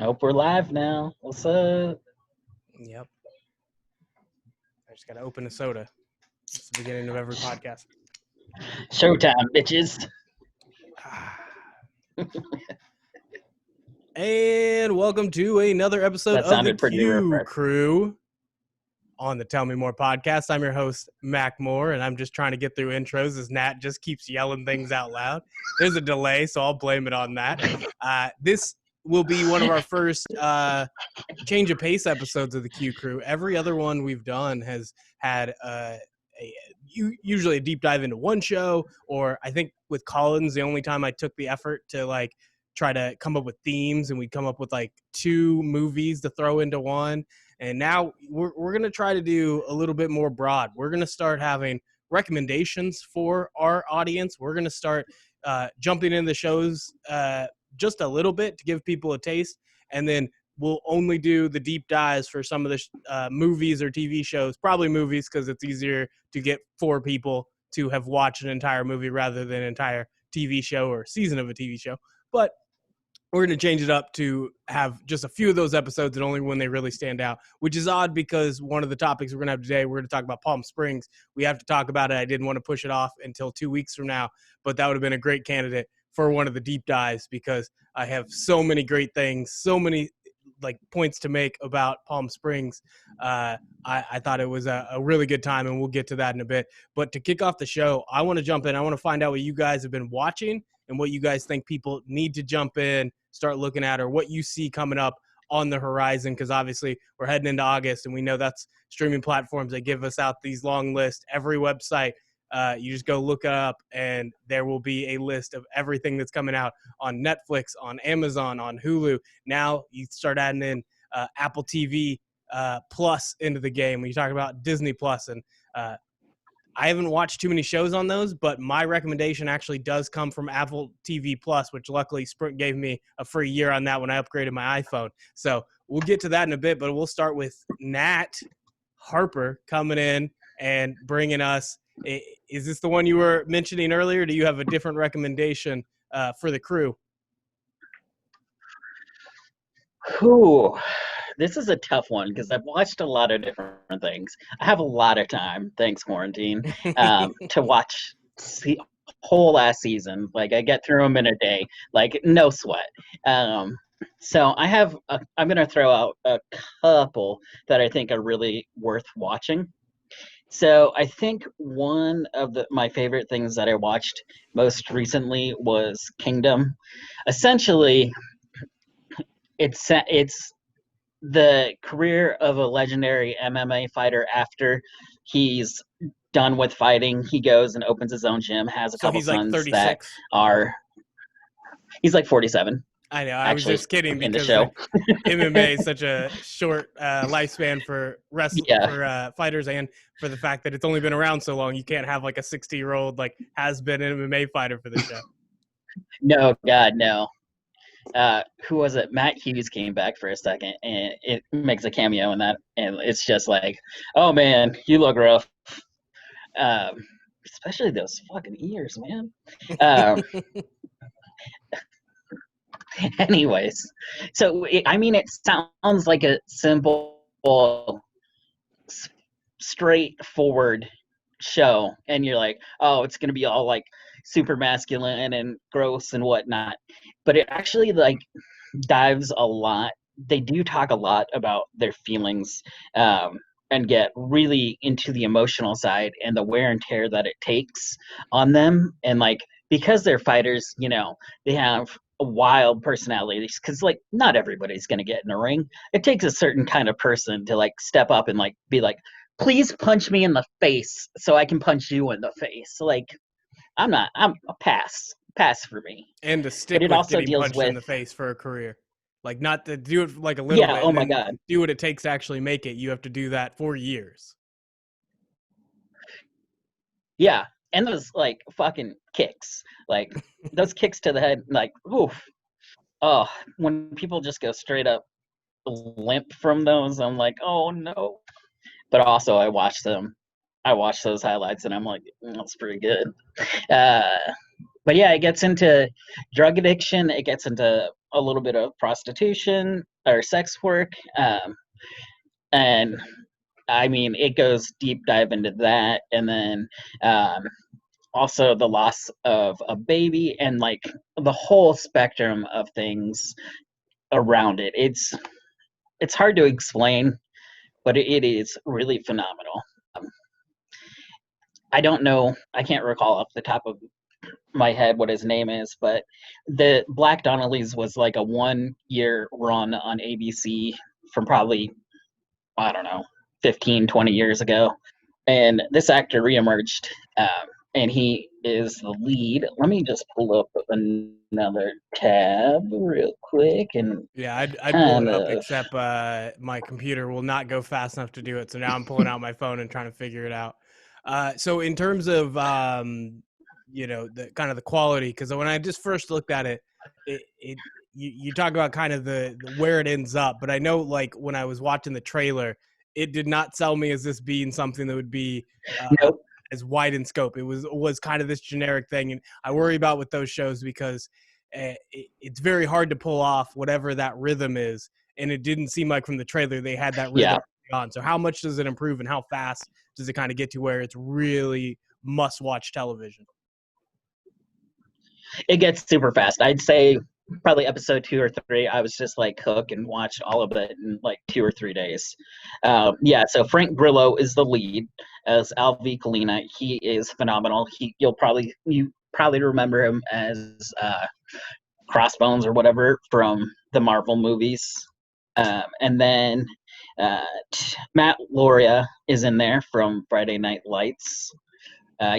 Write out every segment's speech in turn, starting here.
Hope we're live now. What's up? Yep. I just got to open a soda. It's the beginning of every podcast. Showtime, bitches. And welcome to another episode That of the sounded pretty Q refreshing. Crew on the Tell Me More podcast. I'm your host, Mac Moore, and I'm just trying to get through intros as Nat just keeps yelling things out loud. There's a delay, so I'll blame it on that. This will be one of our first change of pace episodes of the Q Crew. Every other one we've done has had usually a deep dive into one show, or I think with Colin's, the only time I took the effort to try to come up with themes, and we'd come up with like two movies to throw into one. And now we're going to try to do a little bit more broad. We're going to start having recommendations for our audience. We're going to start jumping into the shows just a little bit to give people a taste. And then we'll only do the deep dives for some of the movies or TV shows, probably movies, because it's easier to get four people to have watched an entire movie rather than an entire TV show or season of a TV show. But we're going to change it up to have just a few of those episodes and only when they really stand out, which is odd because one of the topics we're going to have today, we're going to talk about Palm Springs. We have to talk about it. I didn't want to push it off until 2 weeks from now, but that would have been a great candidate for one of the deep dives because I have so many great things, so many points to make about Palm Springs. I thought it was a really good time, and we'll get to that in a bit. But to kick off the show, I want to jump in. I want to find out what you guys have been watching and what you guys think people need to jump in, start looking at, or what you see coming up on the horizon, because obviously we're heading into August, and we know that's streaming platforms that give us out these long lists. Every website, you just go look it up, and there will be a list of everything that's coming out on Netflix, on Amazon, on Hulu. Now you start adding in Apple TV Plus into the game when you talk about Disney Plus. And I haven't watched too many shows on those, but my recommendation actually does come from Apple TV Plus, which luckily Sprint gave me a free year on that when I upgraded my iPhone. So we'll get to that in a bit, but we'll start with Nat Harper coming in and bringing us. Is this the one you were mentioning earlier? Do you have a different recommendation for the crew? Ooh, this is a tough one because I've watched a lot of different things. I have a lot of time, thanks quarantine, to watch the whole last season. Like I get through them in a day, like no sweat. So I'm going to throw out a couple that I think are really worth watching. So I think one of my favorite things that I watched most recently was Kingdom. Essentially, it's the career of a legendary MMA fighter after he's done with fighting. He goes and opens his own gym, has a couple sons like that are. He's like 47. I know. I was just kidding because MMA is such a short lifespan for fighters, and for the fact that it's only been around so long, you can't have like a 60-year-old has been an MMA fighter for the show. No, God, no. Who was it? Matt Hughes came back for a second, and it makes a cameo in that, and it's just like, oh man, you look rough. Especially those fucking ears, man. Anyways, so it sounds like a simple, straightforward show, and you're like, oh, it's gonna be all like super masculine and gross and whatnot, but it actually dives a lot. They do talk a lot about their feelings, and get really into the emotional side and the wear and tear that it takes on them, and because they're fighters, they have wild personalities, because not everybody's gonna get in a ring. It takes a certain kind of person to step up and be like, please punch me in the face so I can punch you in the face. I'm a pass for me. And to stick with also getting punched in the face for a career, not to do it a little bit. Oh my God, do what it takes to actually make it. You have to do that for years. Yeah. And those fucking kicks, those kicks to the head, oof. Oh, when people just go straight up limp from those, I'm like, oh no. But also I watch those highlights and I'm like, that's pretty good. But yeah, it gets into drug addiction. It gets into a little bit of prostitution or sex work. And I mean, it goes deep dive into that. And then um, also the loss of a baby and like the whole spectrum of things around it. It's hard to explain, but it is really phenomenal. Um, I don't know, I can't recall off the top of my head what his name is, but the Black Donnellys was like a 1 year run on ABC from probably, I don't know, 15, 20 years ago. And this actor reemerged, and he is the lead. Let me just pull up another tab real quick and Yeah, I'd pull kind it up, of. except my computer will not go fast enough to do it. So now I'm pulling out my phone and trying to figure it out. So in terms of the kind of the quality, because when I just first looked at it, it you talk about kind of the where it ends up, but I know like when I was watching the trailer, it did not sell me as this being something that would be Nope. as wide in scope. It was kind of this generic thing, and I worry about with those shows because it's very hard to pull off whatever that rhythm is, and it didn't seem like from the trailer they had that rhythm Yeah, on. So how much does it improve, and how fast does it kind of get to where it's really must-watch television? it gets super fast. I'd say probably episode 2 or 3. I was just like hooked and watched all of it in like 2 or 3 days. Yeah, so Frank Grillo is the lead as Alvi Colina. He is phenomenal. You probably remember him as Crossbones or whatever from the Marvel movies. And then uh, Matt Lauria is in there from Friday Night Lights.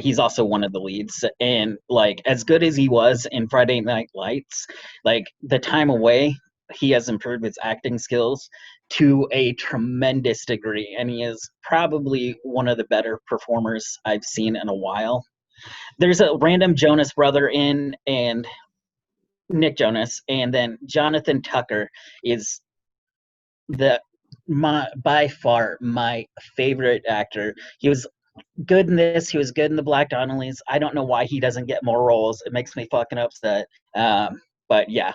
He's also one of the leads, and like as good as he was in Friday Night Lights, like the time away, he has improved his acting skills to a tremendous degree, and he is probably one of the better performers I've seen in a while. There's a random Jonas brother in, and Nick Jonas, and then Jonathan Tucker is the by far my favorite actor. He was good in this. He was good in the Black Donnellys. I don't know why he doesn't get more roles. It makes me fucking upset. But yeah,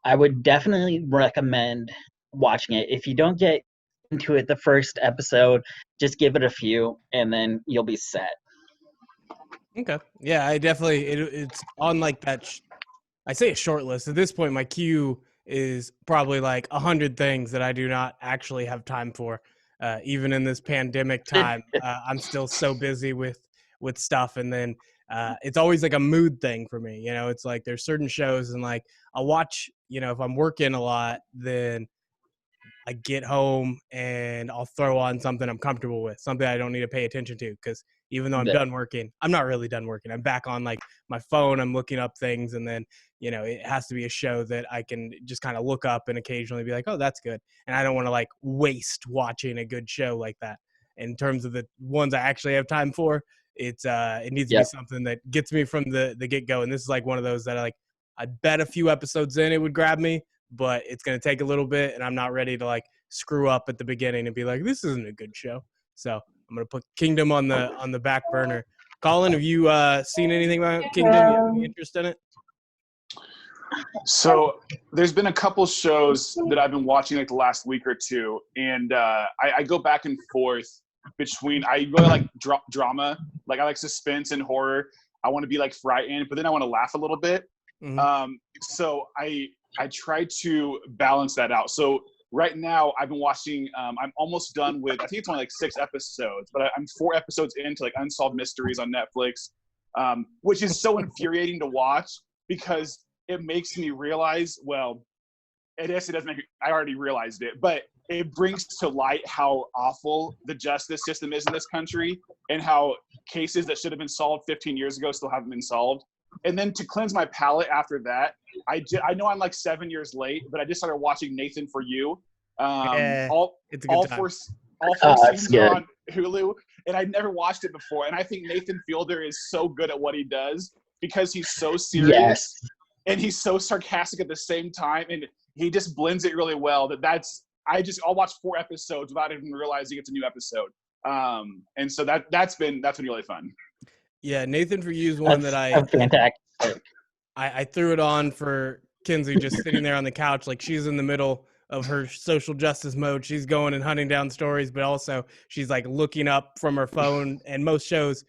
I would definitely recommend watching it. If you don't get into it the first episode, just give it a few, and then you'll be set. Okay, yeah, I definitely it's on like that. I say a short list. At this point, my queue is probably like 100 things that I do not actually have time for. Even in this pandemic time, I'm still so busy with stuff, and then it's always like a mood thing for me. You know, it's like there's certain shows, and like I'll watch. You know, if I'm working a lot, then I get home and I'll throw on something I'm comfortable with, something I don't need to pay attention to. Because even though I'm The- done working, I'm not really done working. I'm back on like my phone. I'm looking up things, and then it has to be a show that I can just kind of look up and occasionally be like, oh, that's good. And I don't want to like waste watching a good show like that. In terms of the ones I actually have time for, it needs to be yep. something that gets me from the get go. And this is like one of those that I bet a few episodes in it would grab me, but it's going to take a little bit, and I'm not ready to like screw up at the beginning and be like, this isn't a good show. So I'm going to put Kingdom on the back burner. Colin, have you seen anything about Kingdom? You have any interest in it? So there's been a couple shows that I've been watching like the last week or two, and I go back and forth between I really like drama, like I like suspense and horror. I want to be like frightened, but then I want to laugh a little bit. Mm-hmm. So I try to balance that out. So right now I've been watching. I'm almost done with. I think it's only like 6 episodes, but I'm 4 episodes into like Unsolved Mysteries on Netflix, which is so infuriating to watch because it makes me realize. Well, I guess it doesn't make. I already realized it, but it brings to light how awful the justice system is in this country, and how cases that should have been solved 15 years ago still haven't been solved. And then to cleanse my palate after that, I know I'm like 7 years late, but I just started watching Nathan For You. Yeah, All it's a good all time. 4 That's seasons are good. on Hulu, and I'd never watched it before. And I think Nathan Fielder is so good at what he does because he's so serious Yes. and he's so sarcastic at the same time, and he just blends it really well. I'll watch 4 episodes without even realizing it's a new episode. And so that's been really fun. Yeah, Nathan For You is one that That's a fantastic. I threw it on for Kinsey just sitting there on the couch, like she's in the middle of her social justice mode. She's going and hunting down stories, but also she's like looking up from her phone. And most shows,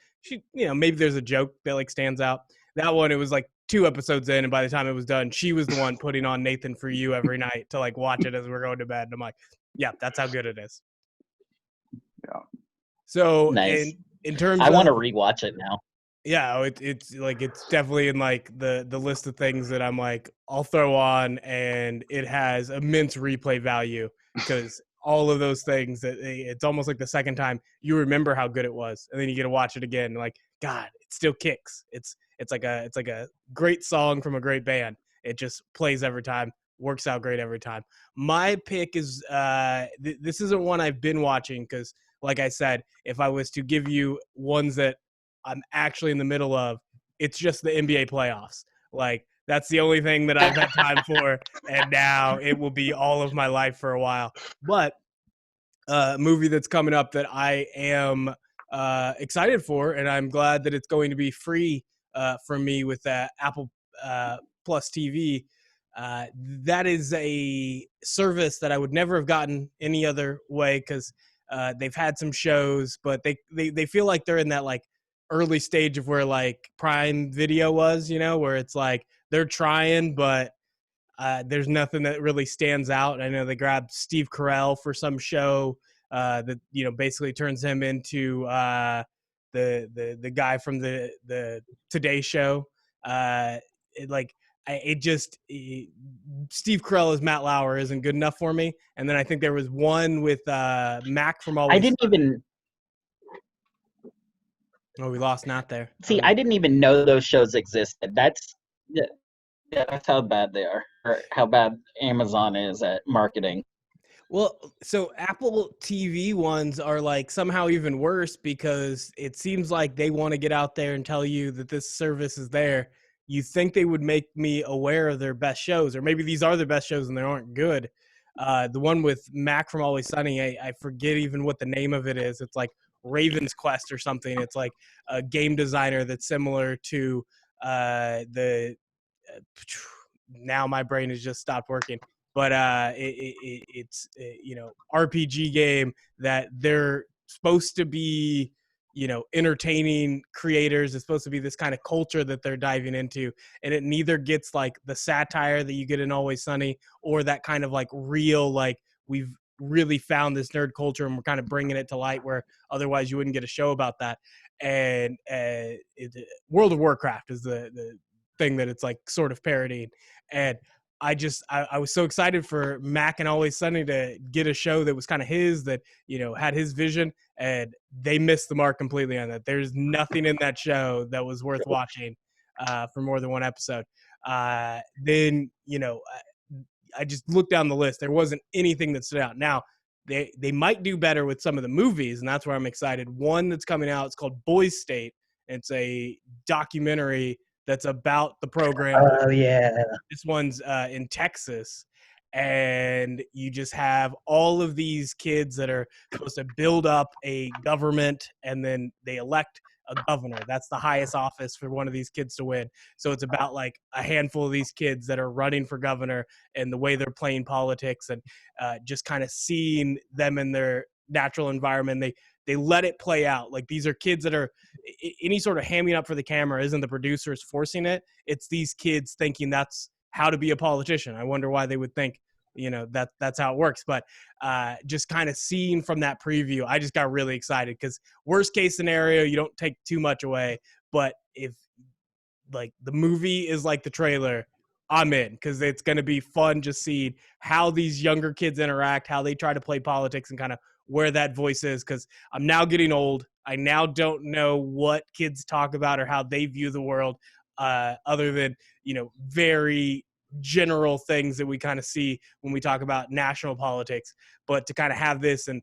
maybe there's a joke that like stands out. That one, it was like 2 episodes in, and by the time it was done, she was the one putting on Nathan For You every night to like watch it as we're going to bed. And I'm like, yeah, that's how good it is. Yeah. So Nice. in terms I of, want to rewatch it now. yeah, it's definitely in like the list of things that I'm like, I'll throw on, and it has immense replay value because all of those things that it's almost like the second time you remember how good it was, and then you get to watch it again, and like, God, it still kicks. It's like a great song from a great band. It just plays every time, works out great every time. My pick is this isn't one I've been watching because, like I said, if I was to give you ones that I'm actually in the middle of, it's just the NBA playoffs. Like, that's the only thing that I've had time for, and now it will be all of my life for a while. But a movie that's coming up that I am excited for, and I'm glad that it's going to be free for me with Apple Plus TV. That is a service that I would never have gotten any other way because they've had some shows, but they feel like they're in that like early stage of where like Prime Video was, where it's like they're trying, but there's nothing that really stands out. I know they grabbed Steve Carell for some show that basically turns him into the guy from the Today Show. Steve Carell as Matt Lauer isn't good enough for me. And then I think there was one with Mac from Always I didn't Sunny. even Oh, we lost Nat there. see. I didn't even know those shows existed. That's how bad they are, or how bad Amazon is at marketing. Well, so Apple TV ones are like somehow even worse because it seems like they want to get out there and tell you that this service is there. You think they would make me aware of their best shows, or maybe these are their best shows and they aren't good. The one with Mac from Always Sunny, I forget even what the name of it is. It's like Raven's Quest or something. It's like a game designer that's similar to the now my brain has just stopped working, but it's RPG game that they're supposed to be entertaining creators. It's supposed to be this kind of culture that they're diving into, and it neither gets like the satire that you get in Always Sunny or that kind of like real, like we've really found this nerd culture and we're kind of bringing it to light where otherwise you wouldn't get a show about that. And World of Warcraft is the thing that it's like sort of parodying. And I was so excited for Mac and Always Sunny to get a show that was kind of his, that had his vision, and they missed the mark completely on that. There's nothing in that show that was worth watching for more than one episode. Then I just looked down the list. There wasn't anything that stood out. Now they might do better with some of the movies, and that's where I'm excited. One that's coming out, it's called Boys State. It's a documentary that's about the program. Oh yeah. This one's in Texas, and you just have all of these kids that are supposed to build up a government, and then they elect a governor. That's the highest office for one of these kids to win. So it's about like a handful of these kids that are running for governor and the way they're playing politics, and just kind of seeing them in their natural environment. They let it play out. Like, these are kids that are any sort of hamming up for the camera isn't the producers forcing it. It's these kids thinking that's how to be a politician. I wonder why they would think, that's how it works. But just kind of seeing from that preview, I just got really excited because worst case scenario, you don't take too much away. But if like the movie is like the trailer, I'm in, because it's going to be fun just seeing how these younger kids interact, how they try to play politics, and kind of where that voice is, because I'm now getting old. I now don't know what kids talk about or how they view the world, other than, very general things that we kind of see when we talk about national politics. But to kind of have this, and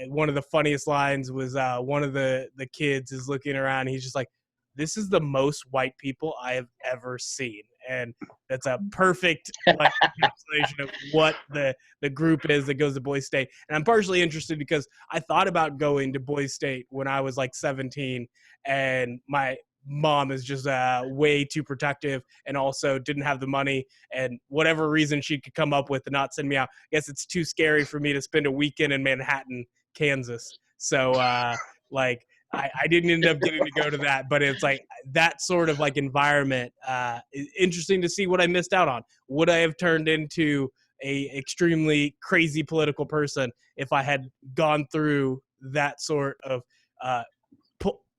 one of the funniest lines was one of the kids is looking around, and he's just like, this is the most white people I have ever seen. And that's a perfect like encapsulation of what the group is that goes to Boys State. And I'm partially interested because I thought about going to Boys State when I was like 17, and my mom is just way too protective and also didn't have the money and whatever reason she could come up with to not send me out. I guess it's too scary for me to spend a weekend in Manhattan, Kansas. So like I didn't end up getting to go to that, but it's like that sort of like environment is interesting to see what I missed out on. Would I have turned into a extremely crazy political person if I had gone through that sort of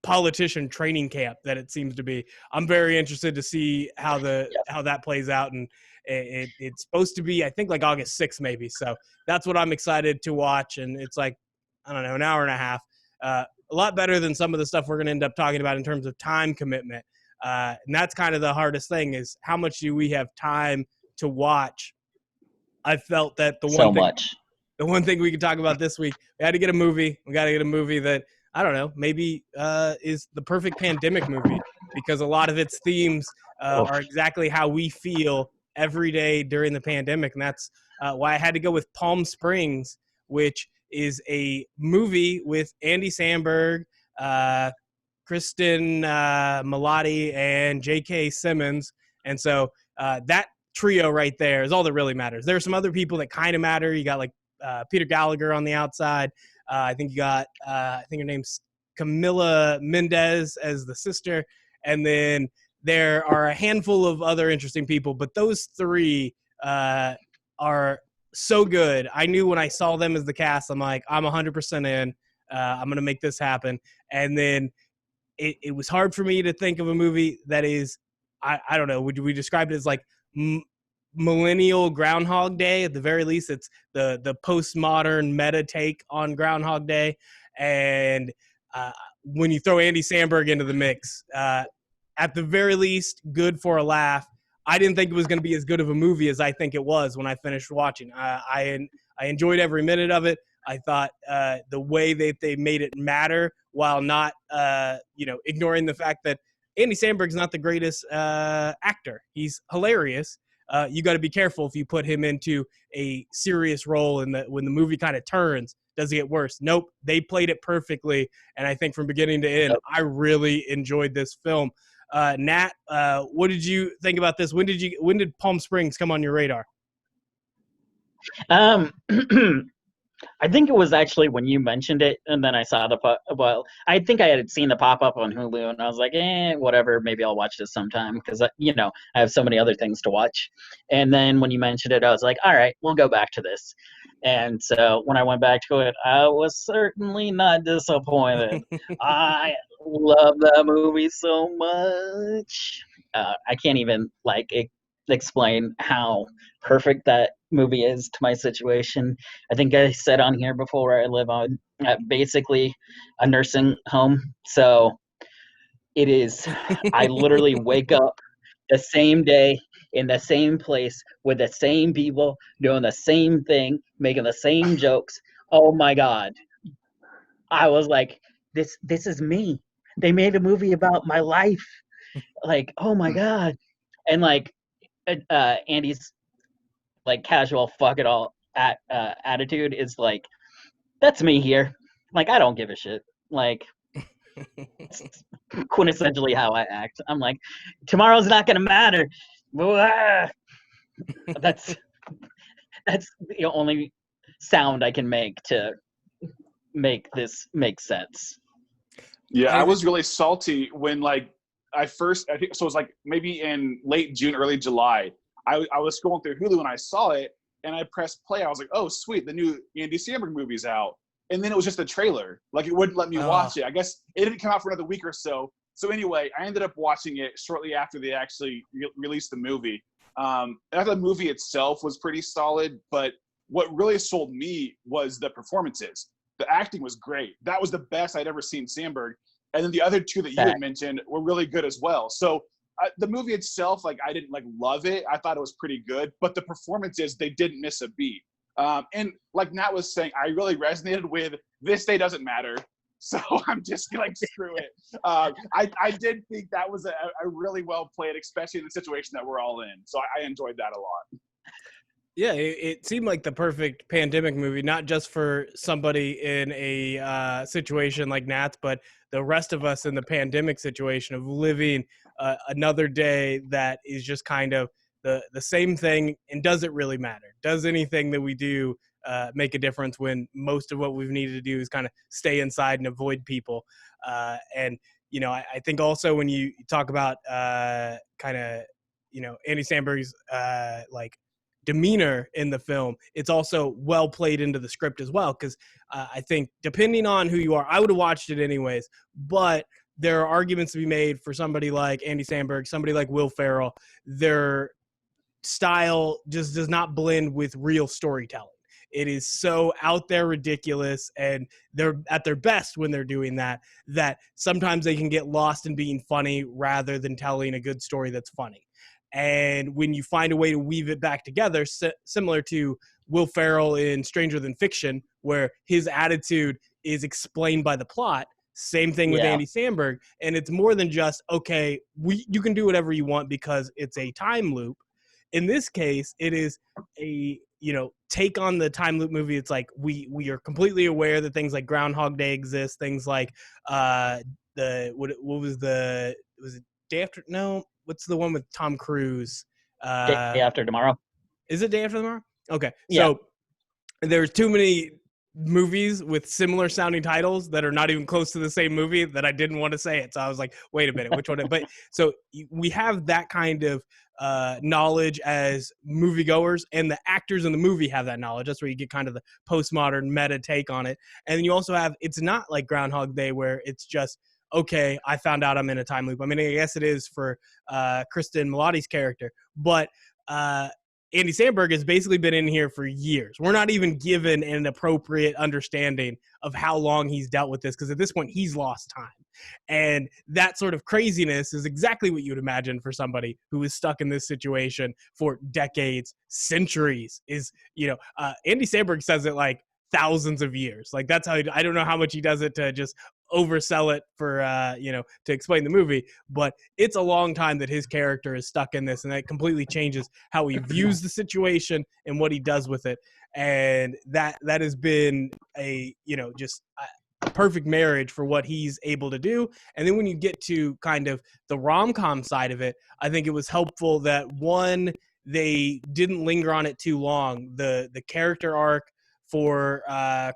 politician training camp that it seems to be? I'm very interested to see how that plays out, and it's supposed to be, I think, like August 6th maybe. So that's what I'm excited to watch, and it's like, I don't know, an hour and a half. A lot better than some of the stuff we're going to end up talking about in terms of time commitment. And that's kind of the hardest thing, is how much do we have time to watch? I felt that the one thing we could talk about this week, we had to get a movie. We got to get a movie that, I don't know, maybe is the perfect pandemic movie, because a lot of its themes are exactly how we feel every day during the pandemic. And that's why I had to go with Palm Springs, which is a movie with Andy Samberg, Kristen Milotti, and J.K. Simmons. And so that trio right there is all that really matters. There are some other people that kind of matter. You got like Peter Gallagher on the outside. I think you got, I think her name's Camila Mendez as the sister. And then there are a handful of other interesting people, but those three are so good. I knew when I saw them as the cast, I'm like, I'm 100% in. I'm going to make this happen. And then it was hard for me to think of a movie that is, I don't know, would we describe it as like millennial Groundhog Day? At the very least, it's the postmodern meta take on Groundhog Day. And when you throw Andy Samberg into the mix, at the very least, good for a laugh. I didn't think it was going to be as good of a movie as I think it was when I finished watching. I enjoyed every minute of it. I thought the way that they made it matter, while not ignoring the fact that Andy Samberg's not the greatest actor. He's hilarious. You got to be careful if you put him into a serious role, and when the movie kind of turns, does it get worse? Nope, they played it perfectly, and I think from beginning to end, I really enjoyed this film. Nat, what did you think about this? When did Palm Springs come on your radar? I think it was actually when you mentioned it, and then I saw I think I had seen the pop-up on Hulu, and I was like, whatever, maybe I'll watch this sometime, because, I have so many other things to watch. And then when you mentioned it, I was like, all right, we'll go back to this. And so when I went back to it, I was certainly not disappointed. I love that movie so much. I can't even, explain how perfect that movie is to my situation. I think I said on here before, I live on basically a nursing home. So it is, I literally wake up the same day in the same place with the same people doing the same thing, making the same jokes. Oh my God. I was like, this is me. They made a movie about my life. Like, oh my God. And Andy's casual fuck it all attitude is like, that's me here. Like, I don't give a shit. Like, it's quintessentially how I act. I'm like, tomorrow's not gonna matter. That's the only sound I can make to make this make sense. Yeah, I was really salty when I think so. It was maybe in late June, early July. I was scrolling through Hulu and I saw it, and I pressed play. I was like, oh sweet, the new Andy Samberg movie's out. And then it was just a trailer. Like, it wouldn't let me watch it. I guess it didn't come out for another week or so. So anyway, I ended up watching it shortly after they actually released the movie. I thought the movie itself was pretty solid, but what really sold me was the performances. The acting was great. That was the best I'd ever seen Samberg. And then the other two that you had mentioned were really good as well. So the movie itself, I didn't love it. I thought it was pretty good, but the performances, they didn't miss a beat. And like Nat was saying, I really resonated with this day doesn't matter. So I'm just screw it. I did think that was a really well played, especially in the situation that we're all in. So I enjoyed that a lot. Yeah, it seemed like the perfect pandemic movie, not just for somebody in a situation like Nat's, but the rest of us in the pandemic situation of living another day that is just kind of the same thing. And does it really matter? Does anything that we do make a difference when most of what we've needed to do is kind of stay inside and avoid people? And, I think also when you talk about kind of, Andy Samberg's like demeanor in the film, it's also well played into the script as well. Because I think depending on who you are, I would have watched it anyways, but there are arguments to be made for somebody like Andy Samberg, somebody like Will Ferrell. Their style just does not blend with real storytelling. It is so out there ridiculous, and they're at their best when they're doing that sometimes they can get lost in being funny rather than telling a good story that's funny. And when you find a way to weave it back together, similar to Will Ferrell in Stranger Than Fiction, where his attitude is explained by the plot, same thing with Yeah. Andy Samberg. And it's more than just, okay, you can do whatever you want because it's a time loop. In this case, it is a take on the time loop movie. It's like we are completely aware that things like Groundhog Day exist, things like was it Day After? No, what's the one with Tom Cruise? Day After Tomorrow. Is it Day After Tomorrow? Okay, Yeah. so there's too many movies with similar sounding titles that are not even close to the same movie that I didn't want to say it. So I was like, wait a minute, which one? But so we have that kind of knowledge as moviegoers, and the actors in the movie have that knowledge. That's where you get kind of the postmodern meta take on it. And then you also have, it's not like Groundhog Day where it's just, okay, I found out I'm in a time loop. I mean, I guess it is for Kristen Milioti's character, but Andy Samberg has basically been in here for years. We're not even given an appropriate understanding of how long he's dealt with this, because at this point, he's lost time. And that sort of craziness is exactly what you'd imagine for somebody who is stuck in this situation for decades, centuries. Andy Samberg says it like thousands of years. Like that's how I don't know how much he does it to just oversell it for to explain the movie, but it's a long time that his character is stuck in this, and that completely changes how he views the situation and what he does with it. And that has been a just a perfect marriage for what he's able to do. And then when you get to kind of the rom-com side of it, I think it was helpful that one, they didn't linger on it too long. The character arc for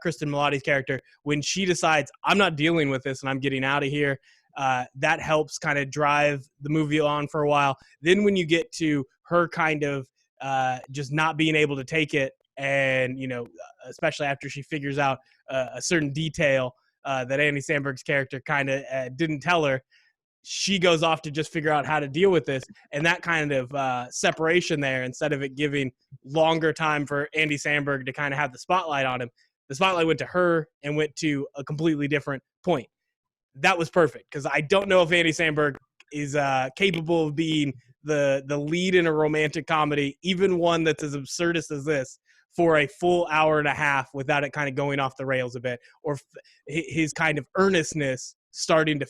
Kristen Milioti's character, when she decides, I'm not dealing with this and I'm getting out of here, that helps kind of drive the movie on for a while. Then when you get to her kind of just not being able to take it, and especially after she figures out a certain detail that Andy Samberg's character kind of didn't tell her, she goes off to just figure out how to deal with this. And that kind of separation there, instead of it giving longer time for Andy Samberg to kind of have the spotlight on him, the spotlight went to her and went to a completely different point. That was perfect, because I don't know if Andy Samberg is capable of being the lead in a romantic comedy, even one that's as absurdist as this, for a full hour and a half without it kind of going off the rails a bit, or his kind of earnestness starting to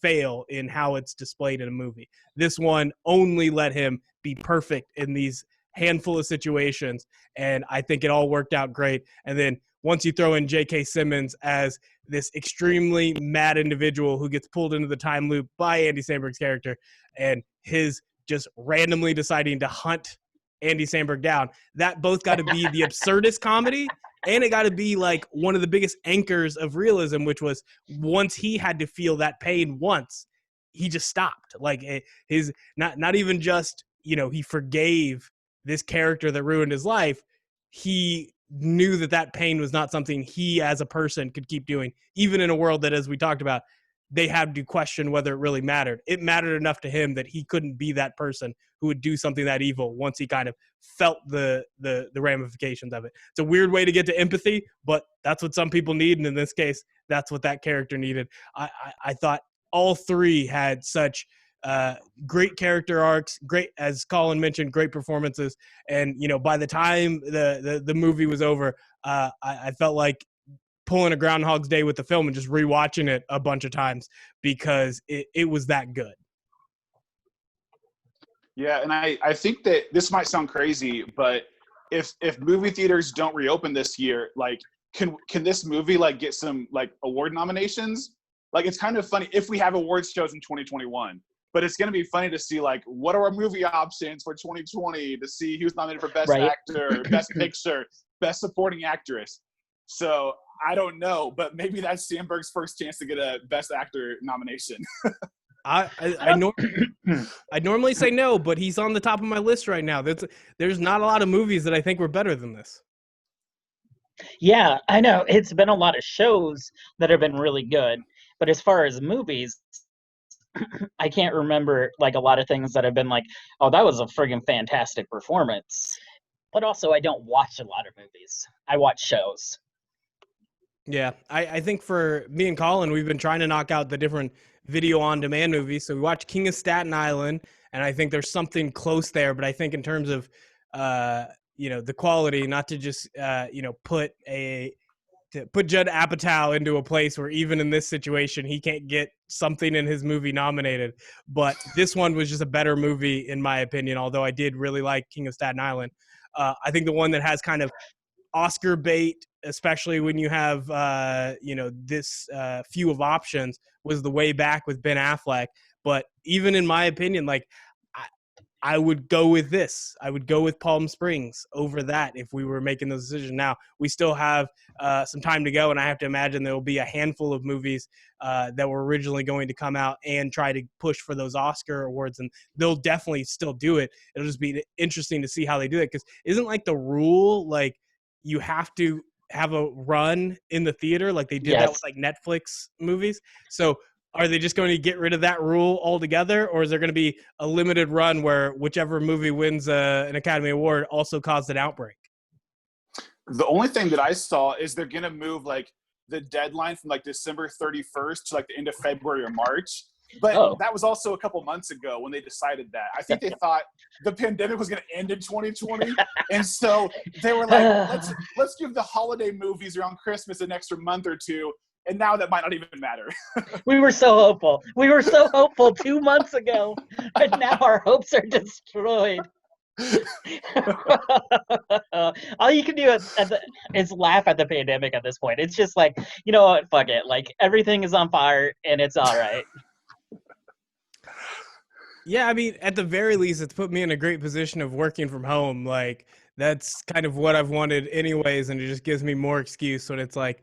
fail in how it's displayed in a movie. This one only let him be perfect in these handful of situations, and I think it all worked out great. And then once you throw in J.K. Simmons as this extremely mad individual who gets pulled into the time loop by Andy Samberg's character, and his just randomly deciding to hunt Andy Samberg down, that both got to be the absurdist comedy, and it got to be like one of the biggest anchors of realism, which was once he had to feel that pain once, he just stopped. Like his not even just, he forgave this character that ruined his life. He knew that pain was not something he as a person could keep doing, even in a world that, as we talked about, they had to question whether it really mattered. It mattered enough to him that he couldn't be that person who would do something that evil once he kind of felt the ramifications of it. It's a weird way to get to empathy, but that's what some people need. And in this case, that's what that character needed. I thought all three had such great character arcs, great, as Colin mentioned, great performances. And, by the time the movie was over, I felt like pulling a Groundhog's Day with the film and just rewatching it a bunch of times, because it was that good. Yeah, and I think that this might sound crazy, but if movie theaters don't reopen this year, like can this movie like get some like award nominations? Like it's kind of funny if we have awards shows in 2021, but it's going to be funny to see like what are our movie options for 2020 to see who's nominated for Best Right. Actor, Best Picture, Best Supporting Actress. So I don't know, but maybe that's Sandberg's first chance to get a Best Actor nomination. I normally say no, but he's on the top of my list right now. There's not a lot of movies that I think were better than this. Yeah, I know. It's been a lot of shows that have been really good, but as far as movies, I can't remember like a lot of things that have been like, oh, that was a friggin' fantastic performance. But also, I don't watch a lot of movies. I watch shows. Yeah, I think for me and Colin, we've been trying to knock out the different video on demand movies. So we watched King of Staten Island, and I think there's something close there. But I think in terms of the quality, not to just put Judd Apatow into a place where even in this situation he can't get something in his movie nominated. But this one was just a better movie in my opinion. Although I did really like King of Staten Island. I think the one that has kind of Oscar bait, especially when you have this few of options, was The Way Back with Ben Affleck. But even in my opinion, like I would go with this. I would go with Palm Springs over that if we were making those decisions. Now we still have some time to go, and I have to imagine there will be a handful of movies that were originally going to come out and try to push for those Oscar awards, and they'll definitely still do it. It'll just be interesting to see how they do it, because isn't like the rule like you have to have a run in the theater like they did that with like Netflix movies? So are they just going to get rid of that rule altogether, or is there going to be a limited run where whichever movie wins an Academy Award also caused an outbreak? The only thing that I saw is they're going to move like the deadline from like December 31st to like the end of February or March. But that was also a couple months ago when they decided that. I think they thought the pandemic was going to end in 2020. And so they were like, let's give the holiday movies around Christmas an extra month or two. And now that might not even matter. We were so hopeful. We were so hopeful 2 months ago. But now our hopes are destroyed. All you can do is laugh at the pandemic at this point. It's just like, you know what, fuck it. Like everything is on fire and it's all right. Yeah, I mean, at the very least, it's put me in a great position of working from home. Like, that's kind of what I've wanted anyways, and it just gives me more excuse when it's like,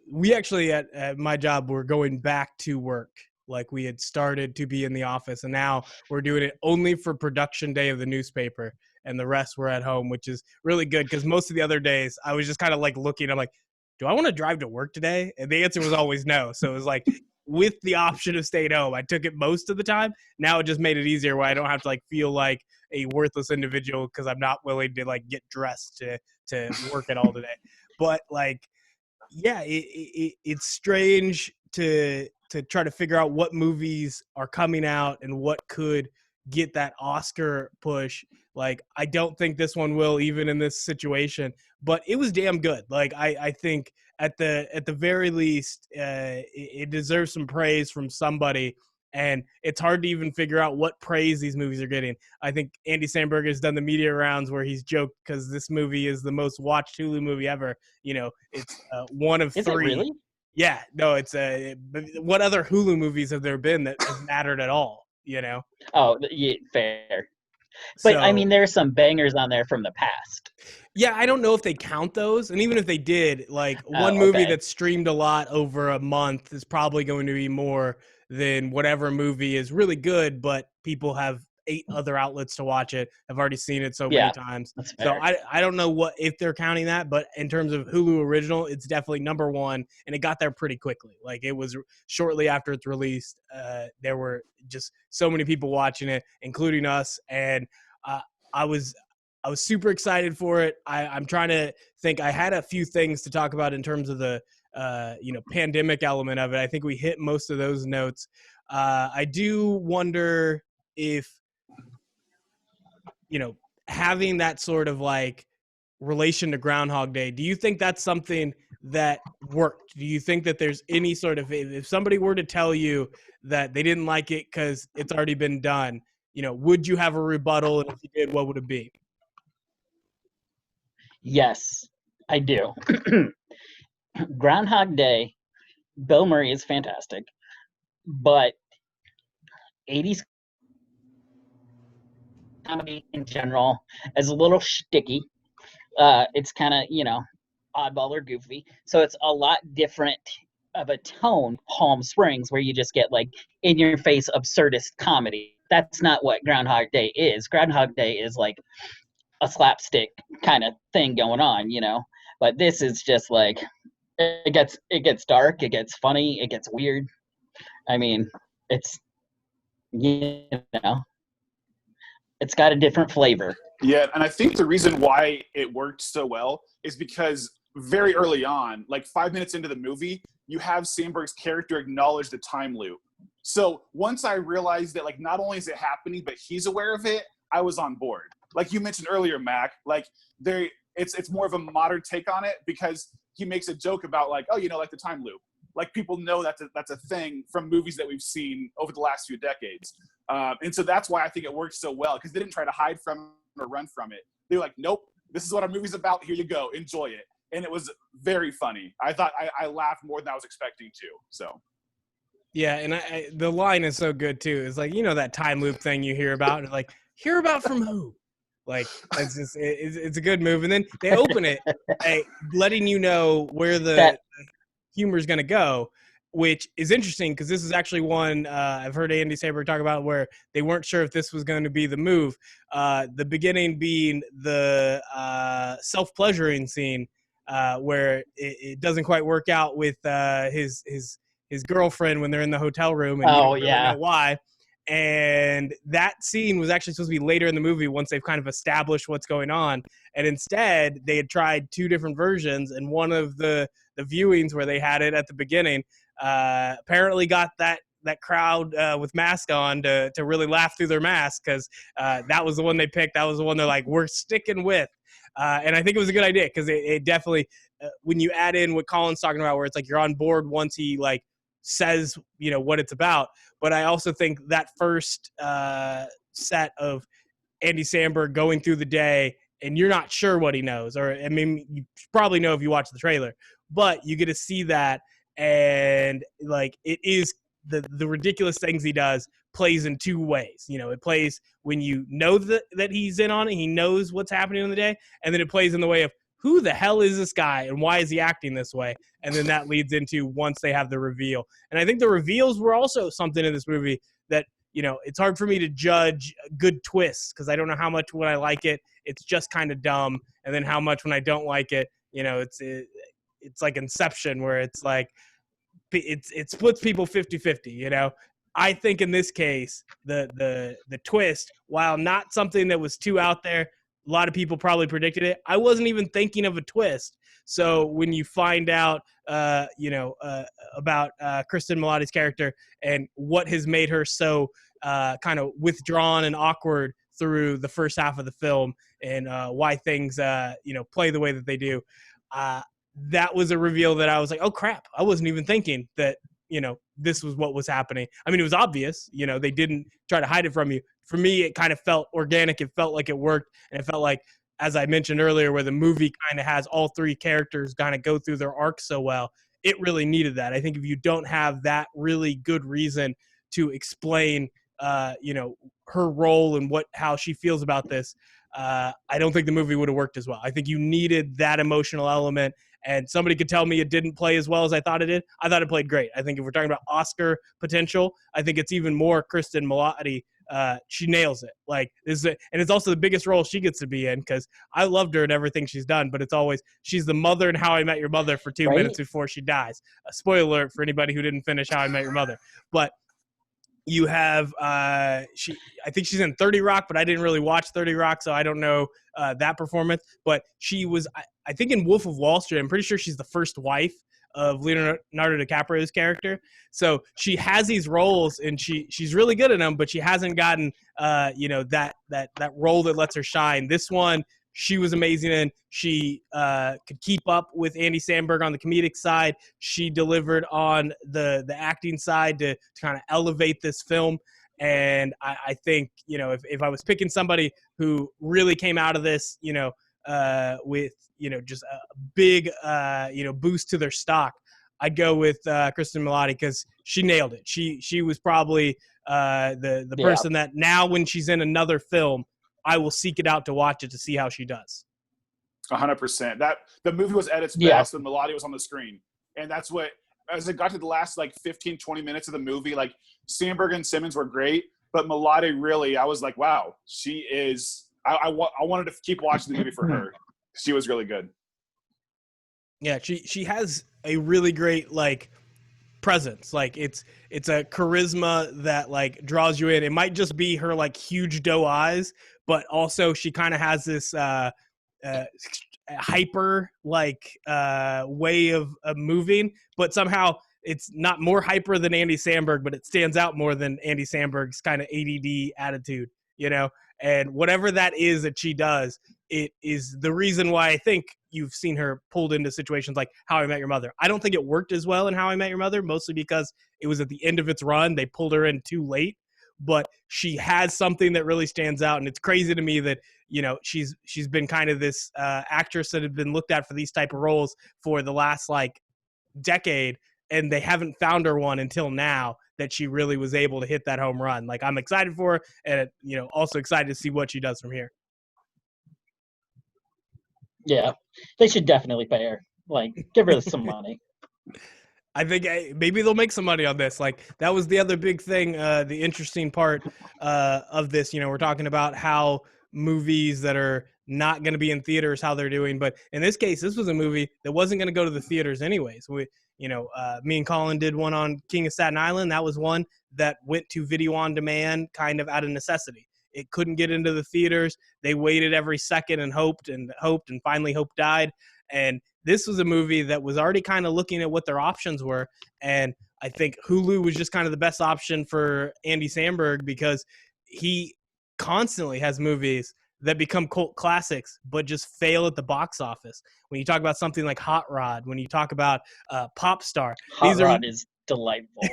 we actually, at my job, we're going back to work. Like, we had started to be in the office, and now we're doing it only for production day of the newspaper, and the rest we're at home, which is really good, because most of the other days, I was just kind of like looking, I'm like, do I want to drive to work today? And the answer was always no. So it was like, with the option of staying home, I took it most of the time. Now it just made it easier where I don't have to like feel like a worthless individual because I'm not willing to like get dressed to work it all today. But like, yeah, it's strange to try to figure out what movies are coming out and what could get that Oscar push. Like, I don't think this one will, even in this situation, but it was damn good. Like, I think at the very least, it deserves some praise from somebody, and it's hard to even figure out what praise these movies are getting. I think Andy Samberg has done the media rounds where he's joked because this movie is the most watched Hulu movie ever. You know, it's one of Is three. It really? Yeah, no, it's what other Hulu movies have there been that have mattered at all? You know? Oh, yeah, fair. But I mean, there's some bangers on there from the past. Yeah, I don't know if they count those. And even if they did, like one movie that's streamed a lot over a month is probably going to be more than whatever movie is really good, but people have 8 other outlets to watch it. I've already seen it so many times. So I don't know if they're counting that, but in terms of Hulu original, it's definitely number 1, and it got there pretty quickly. Like, it was shortly after it's released. There were just so many people watching it, including us, and I was super excited for it. I'm trying to think. I had a few things to talk about in terms of the pandemic element of it. I think we hit most of those notes. I do wonder if, having that sort of like relation to Groundhog Day, do you think that's something that worked? Do you think that there's any sort of, if somebody were to tell you that they didn't like it because it's already been done, would you have a rebuttal? And if you did, what would it be? Yes, I do. Groundhog Day, Bill Murray is fantastic, but 80s comedy in general is a little shticky. It's kind of, oddball or goofy. So it's a lot different of a tone, Palm Springs, where you just get like in your face absurdist comedy. That's not what Groundhog Day is. Groundhog Day is like a slapstick kind of thing going on. But this is just like it gets dark, it gets funny, it gets weird. I mean, it's you know, it's got a different flavor. Yeah, and I think the reason why it worked so well is because very early on, like 5 minutes into the movie, you have Sandberg's character acknowledge the time loop. So once I realized that, like, not only is it happening, but he's aware of it, I was on board. Like you mentioned earlier, Mac, like it's more of a modern take on it because he makes a joke about like, oh, like the time loop. Like people know that's a thing from movies that we've seen over the last few decades. And so that's why I think it works so well, because they didn't try to hide from or run from it. They were like, nope, this is what our movie's about. Here you go. Enjoy it. And it was very funny. I thought I laughed more than I was expecting to. So. Yeah, and the line is so good too. It's like, that time loop thing you hear about, and like, hear about from who? Like, it's just it's a good move. And then they open it, letting you know where the humor is going to go, which is interesting because this is actually one I've heard Andy Samberg talk about where they weren't sure if this was going to be the move. The beginning being the self-pleasuring scene where it doesn't quite work out with his girlfriend when they're in the hotel room, and you don't really know why. And that scene was actually supposed to be later in the movie once they've kind of established what's going on. And instead, they had tried two different versions, and one of the viewings where they had it at the beginning apparently got that crowd with mask on to really laugh through their mask because that was the one they picked. That was the one they're like, we're sticking with. And I think it was a good idea because it definitely, when you add in what Colin's talking about, where it's like you're on board once he like says, what it's about. But I also think that first set of Andy Samberg going through the day and you're not sure what he knows, or I mean, you probably know if you watch the trailer, but you get to see that, and like it is the ridiculous things he does plays in two ways. It plays when you know that he's in on it, he knows what's happening in the day, and then it plays in the way of who the hell is this guy and why is he acting this way? And then that leads into once they have the reveal. And I think the reveals were also something in this movie that, it's hard for me to judge good twists because I don't know how much when I like it, it's just kind of dumb. And then how much when I don't like it, it's like Inception where it's like, it splits people 50-50, I think in this case, the twist, while not something that was too out there, a lot of people probably predicted it. I wasn't even thinking of a twist. So when you find out, about Kristen Milioti's character and what has made her so kind of withdrawn and awkward through the first half of the film, and why things, play the way that they do, that was a reveal that I was like, oh crap, I wasn't even thinking that, this was what was happening. I mean, it was obvious, they didn't try to hide it from you. For me, it kind of felt organic. It felt like it worked. And it felt like, as I mentioned earlier, where the movie kind of has all three characters kind of go through their arc so well, it really needed that. I think if you don't have that really good reason to explain, her role and how she feels about this, I don't think the movie would have worked as well. I think you needed that emotional element. And somebody could tell me it didn't play as well as I thought it did. I thought it played great. I think if we're talking about Oscar potential, I think it's even more Kristen Milioti. She nails it. Like and it's also the biggest role she gets to be in because I loved her and everything she's done. But it's always she's the mother in How I Met Your Mother for 2 minutes before she dies. A spoiler alert for anybody who didn't finish How I Met Your Mother. But you have I think she's in 30 Rock, but I didn't really watch 30 Rock, so I don't know that performance. But she was, I think, in Wolf of Wall Street. I'm pretty sure she's the first wife of Leonardo DiCaprio's character. So she has these roles, and she's really good at them, but she hasn't gotten that role that lets her shine. This one, she was amazing in. She could keep up with Andy Samberg on the comedic side. She delivered on the acting side to kind of elevate this film. And I think, if I was picking somebody who really came out of this, with just a big boost to their stock, I'd go with Kristen Milotti because she nailed it. She was probably the person that now when she's in another film, I will seek it out to watch it to see how she does. 100%. That the movie was at its best when Milotti was on the screen, and that's what. As it got to the last 15, 20 minutes of the movie, Sandberg and Simmons were great, but Milotti really, I was like, wow, she is. I wanted to keep watching the movie for her. She was really good. Yeah, she has a really great presence. It's a charisma that draws you in. It might just be her huge doe eyes, but also she kind of has this hyper way of moving, but somehow it's not more hyper than Andy Samberg, but it stands out more than Andy Samberg's kind of ADD attitude, and whatever that is that she does, it is the reason why I think you've seen her pulled into situations like How I Met Your Mother. I don't think it worked as well in How I Met Your Mother, mostly because it was at the end of its run. They pulled her in too late, but she has something that really stands out. And it's crazy to me that, she's been kind of this actress that had been looked at for these type of roles for the last decade, and they haven't found her one until now that she really was able to hit that home run. I'm excited for her, and also excited to see what she does from here. Yeah, they should definitely pay her. Give her some money. I think maybe they'll make some money on this. That was the other big thing, the interesting part of this. We're talking about how movies that are not going to be in theaters, how they're doing. But in this case, this was a movie that wasn't going to go to the theaters anyways. Me and Colin did one on King of Staten Island. That was one that went to video on demand kind of out of necessity. It couldn't get into the theaters. They waited every second and hoped, and finally hope died. And this was a movie that was already kind of looking at what their options were. And I think Hulu was just kind of the best option for Andy Samberg because he constantly has movies that become cult classics but just fail at the box office. When you talk about something like Hot Rod, when you talk about Pop Star. Hot Rod is delightful.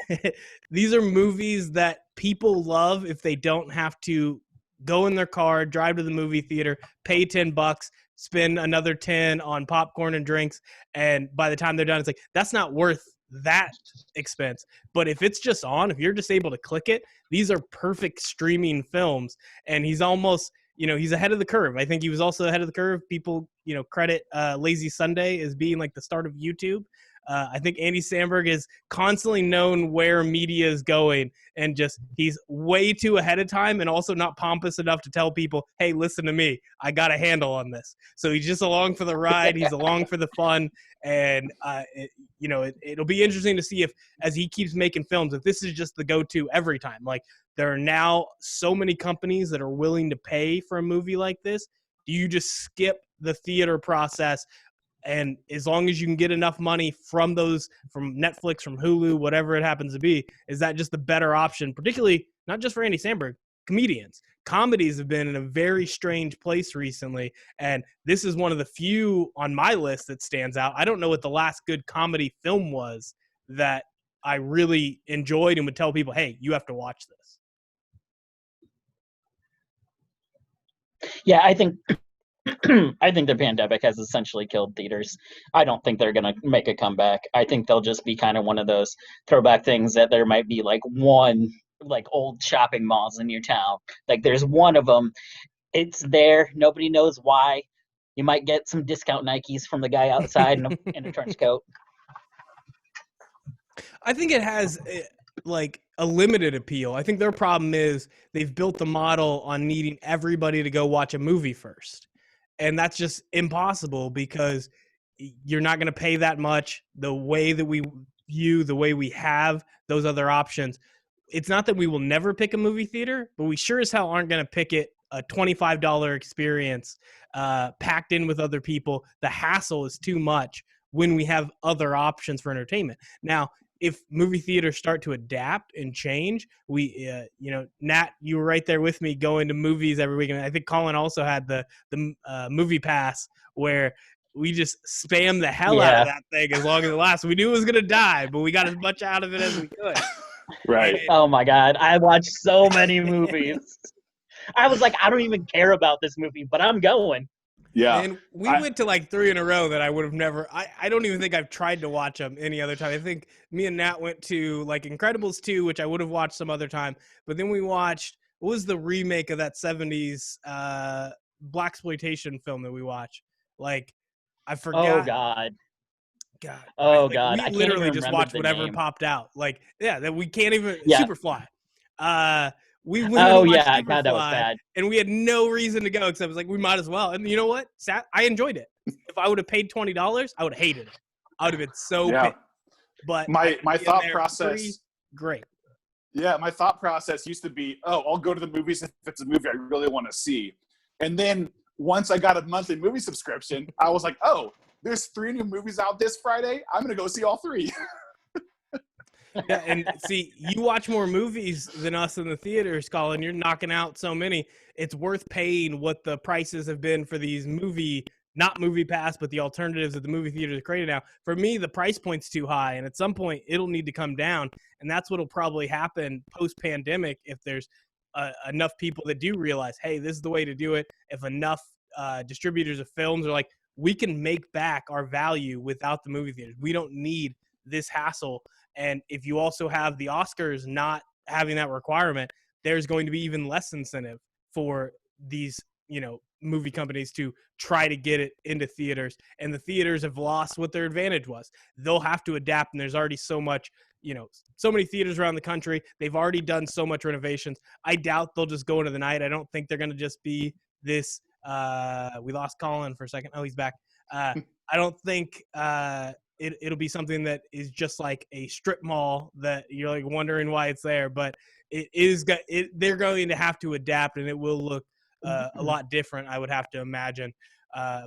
These are movies that people love if they don't have to go in their car, drive to the movie theater, pay $10, spend another 10 on popcorn and drinks, and by the time they're done, it's that's not worth that expense. But if it's just on, if you're just able to click it, these are perfect streaming films. And he's almost, he's ahead of the curve. I think he was also ahead of the curve. People, credit Lazy Sunday as being the start of YouTube. I think Andy Samberg is constantly known where media is going, and just he's way too ahead of time and also not pompous enough to tell people, hey, listen to me. I got a handle on this. So he's just along for the ride. He's along for the fun. And, it'll be interesting to see if, as he keeps making films, if this is just the go-to every time. There are now so many companies that are willing to pay for a movie like this. Do you just skip the theater process? And as long as you can get enough money from Netflix, from Hulu, whatever it happens to be, is that just the better option, particularly not just for Andy Samberg, comedians. Comedies have been in a very strange place recently, and this is one of the few on my list that stands out. I don't know what the last good comedy film was that I really enjoyed and would tell people, hey, you have to watch this. Yeah, I think the pandemic has essentially killed theaters. I don't think they're going to make a comeback. I think they'll just be kind of one of those throwback things that there might be one old shopping malls in your town. There's one of them. It's there. Nobody knows why. You might get some discount Nikes from the guy outside in a trench coat. I think it has a limited appeal. I think their problem is they've built the model on needing everybody to go watch a movie first. And that's just impossible because you're not going to pay that much. The way that we view, the way we have those other options, it's not that we will never pick a movie theater, but we sure as hell aren't going to pick it a $25 experience packed in with other people. The hassle is too much when we have other options for entertainment. Now, if movie theaters start to adapt and change, we, Nat, you were right there with me going to movies every weekend. I think Colin also had the movie pass where we just spammed the hell out of that thing as long as it lasts. We knew it was going to die, but we got as much out of it as we could. Right. Oh my God. I watched so many movies. I was I don't even care about this movie, but I'm going. Yeah. And we went to like 3 in a row that I would have never. I don't even think I've tried to watch them any other time. I think me and Nat went to like Incredibles 2, which I would have watched some other time. But then we watched, what was the remake of that 70s blaxploitation film that we watched? Like, I Oh forgot. God. God, Oh like God. we I can't even literally just remember watched the whatever name. popped out. Like, yeah, that we can't even. Yeah. Superfly. We went Oh and watched yeah. God, that was Superfly, bad. and we had no reason to go except it was like we might as well. And you know what? I enjoyed it. If I would have paid $20, I would have hated it. I would have been so Yeah. pissed. But My being thought there process. free, great. Yeah, my thought process used to be, oh, I'll go to the movies if it's a movie I really want to see. And then once I got a monthly movie subscription, I was like, oh, there's 3 new movies out this Friday. I'm going to go see all 3. Yeah, and see, you watch more movies than us in the theaters, Colin. You're knocking out so many. It's worth paying what the prices have been for these not movie pass, but the alternatives that the movie theaters are created now. For me, the price point's too high, and at some point, it'll need to come down. And that's what'll probably happen post-pandemic if there's enough people that do realize, hey, this is the way to do it. If enough distributors of films are like, we can make back our value without the movie theaters. We don't need this hassle. And if you also have the Oscars not having that requirement, there's going to be even less incentive for these, movie companies to try to get it into theaters. And the theaters have lost what their advantage was. They'll have to adapt, and there's already so much, so many theaters around the country. They've already done so much renovations. I doubt they'll just go into the night. I don't think they're going to just be this. We lost Colin for a second. Oh, he's back. I don't think it'll be something that is just like a strip mall that you're like wondering why it's there, but they're going to have to adapt, and it will look a lot different, I would have to imagine.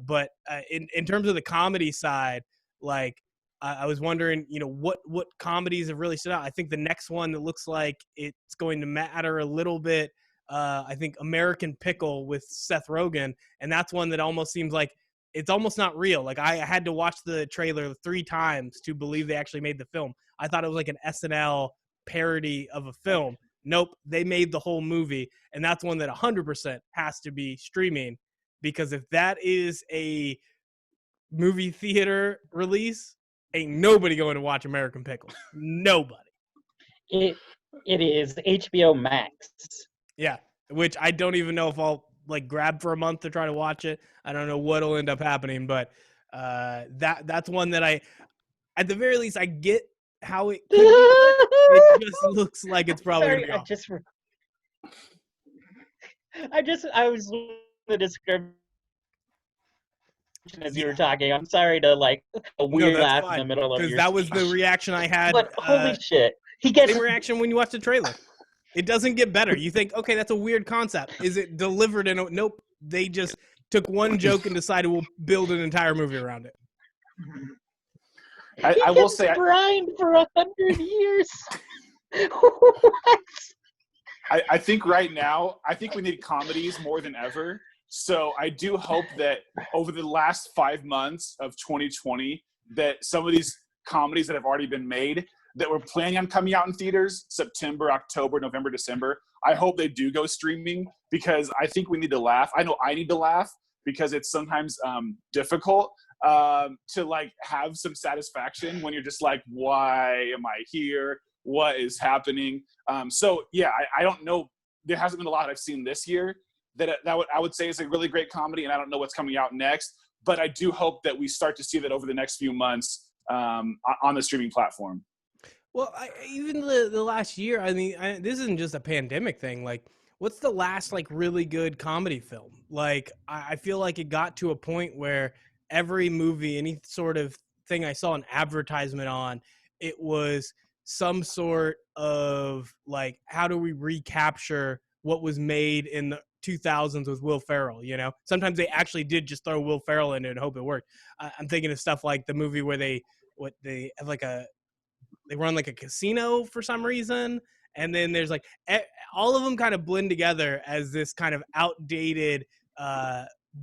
But in terms of the comedy side, like I was wondering, what comedies have really stood out. I think the next one that looks like it's going to matter a little bit. I think American Pickle with Seth Rogen, and that's one that almost seems like it's almost not real. Like I had to watch the trailer 3 times to believe they actually made the film. I thought it was like an SNL parody of a film. Nope, they made the whole movie, and that's one that 100% has to be streaming, because if that is a movie theater release, ain't nobody going to watch American Pickle. Nobody. It is HBO Max. Yeah, which I don't even know if I'll like grab for a month to try to watch it. I don't know what'll end up happening, but that's one that at the very least, I get how it could be good. It just looks like it's probably Sorry, gonna be awful. I was the description as you were talking. I'm sorry to like a weird that's laugh fine, in the middle of because your that was speech. the reaction I had. But holy shit, he gets same reaction when you watch the trailer. It doesn't get better. You think, okay, that's a weird concept. Is it delivered in a nope? They just took one joke and decided we'll build an entire movie around it. I will say, brined for 100 years. What? I think right now, I think we need comedies more than ever. So I do hope that over the last 5 months of 2020, that some of these comedies that have already been made that we're planning on coming out in theaters, September, October, November, December, I hope they do go streaming, because I think we need to laugh. I know I need to laugh, because it's sometimes difficult to like have some satisfaction when you're just like, why am I here? What is happening? So yeah, I don't know. There hasn't been a lot I've seen this year that I would say is a really great comedy, and I don't know what's coming out next. But I do hope that we start to see that over the next few months on the streaming platform. Well, even the last year, I mean, this isn't just a pandemic thing. Like, what's the last like really good comedy film? Like, I feel like it got to a point where every movie, any sort of thing I saw an advertisement on, it was some sort of like, how do we recapture what was made in the 2000s with Will Ferrell? Sometimes they actually did just throw Will Ferrell in it and hope it worked. I'm thinking of stuff like the movie where they have like they run like a casino for some reason, and then there's like all of them kind of blend together as this kind of outdated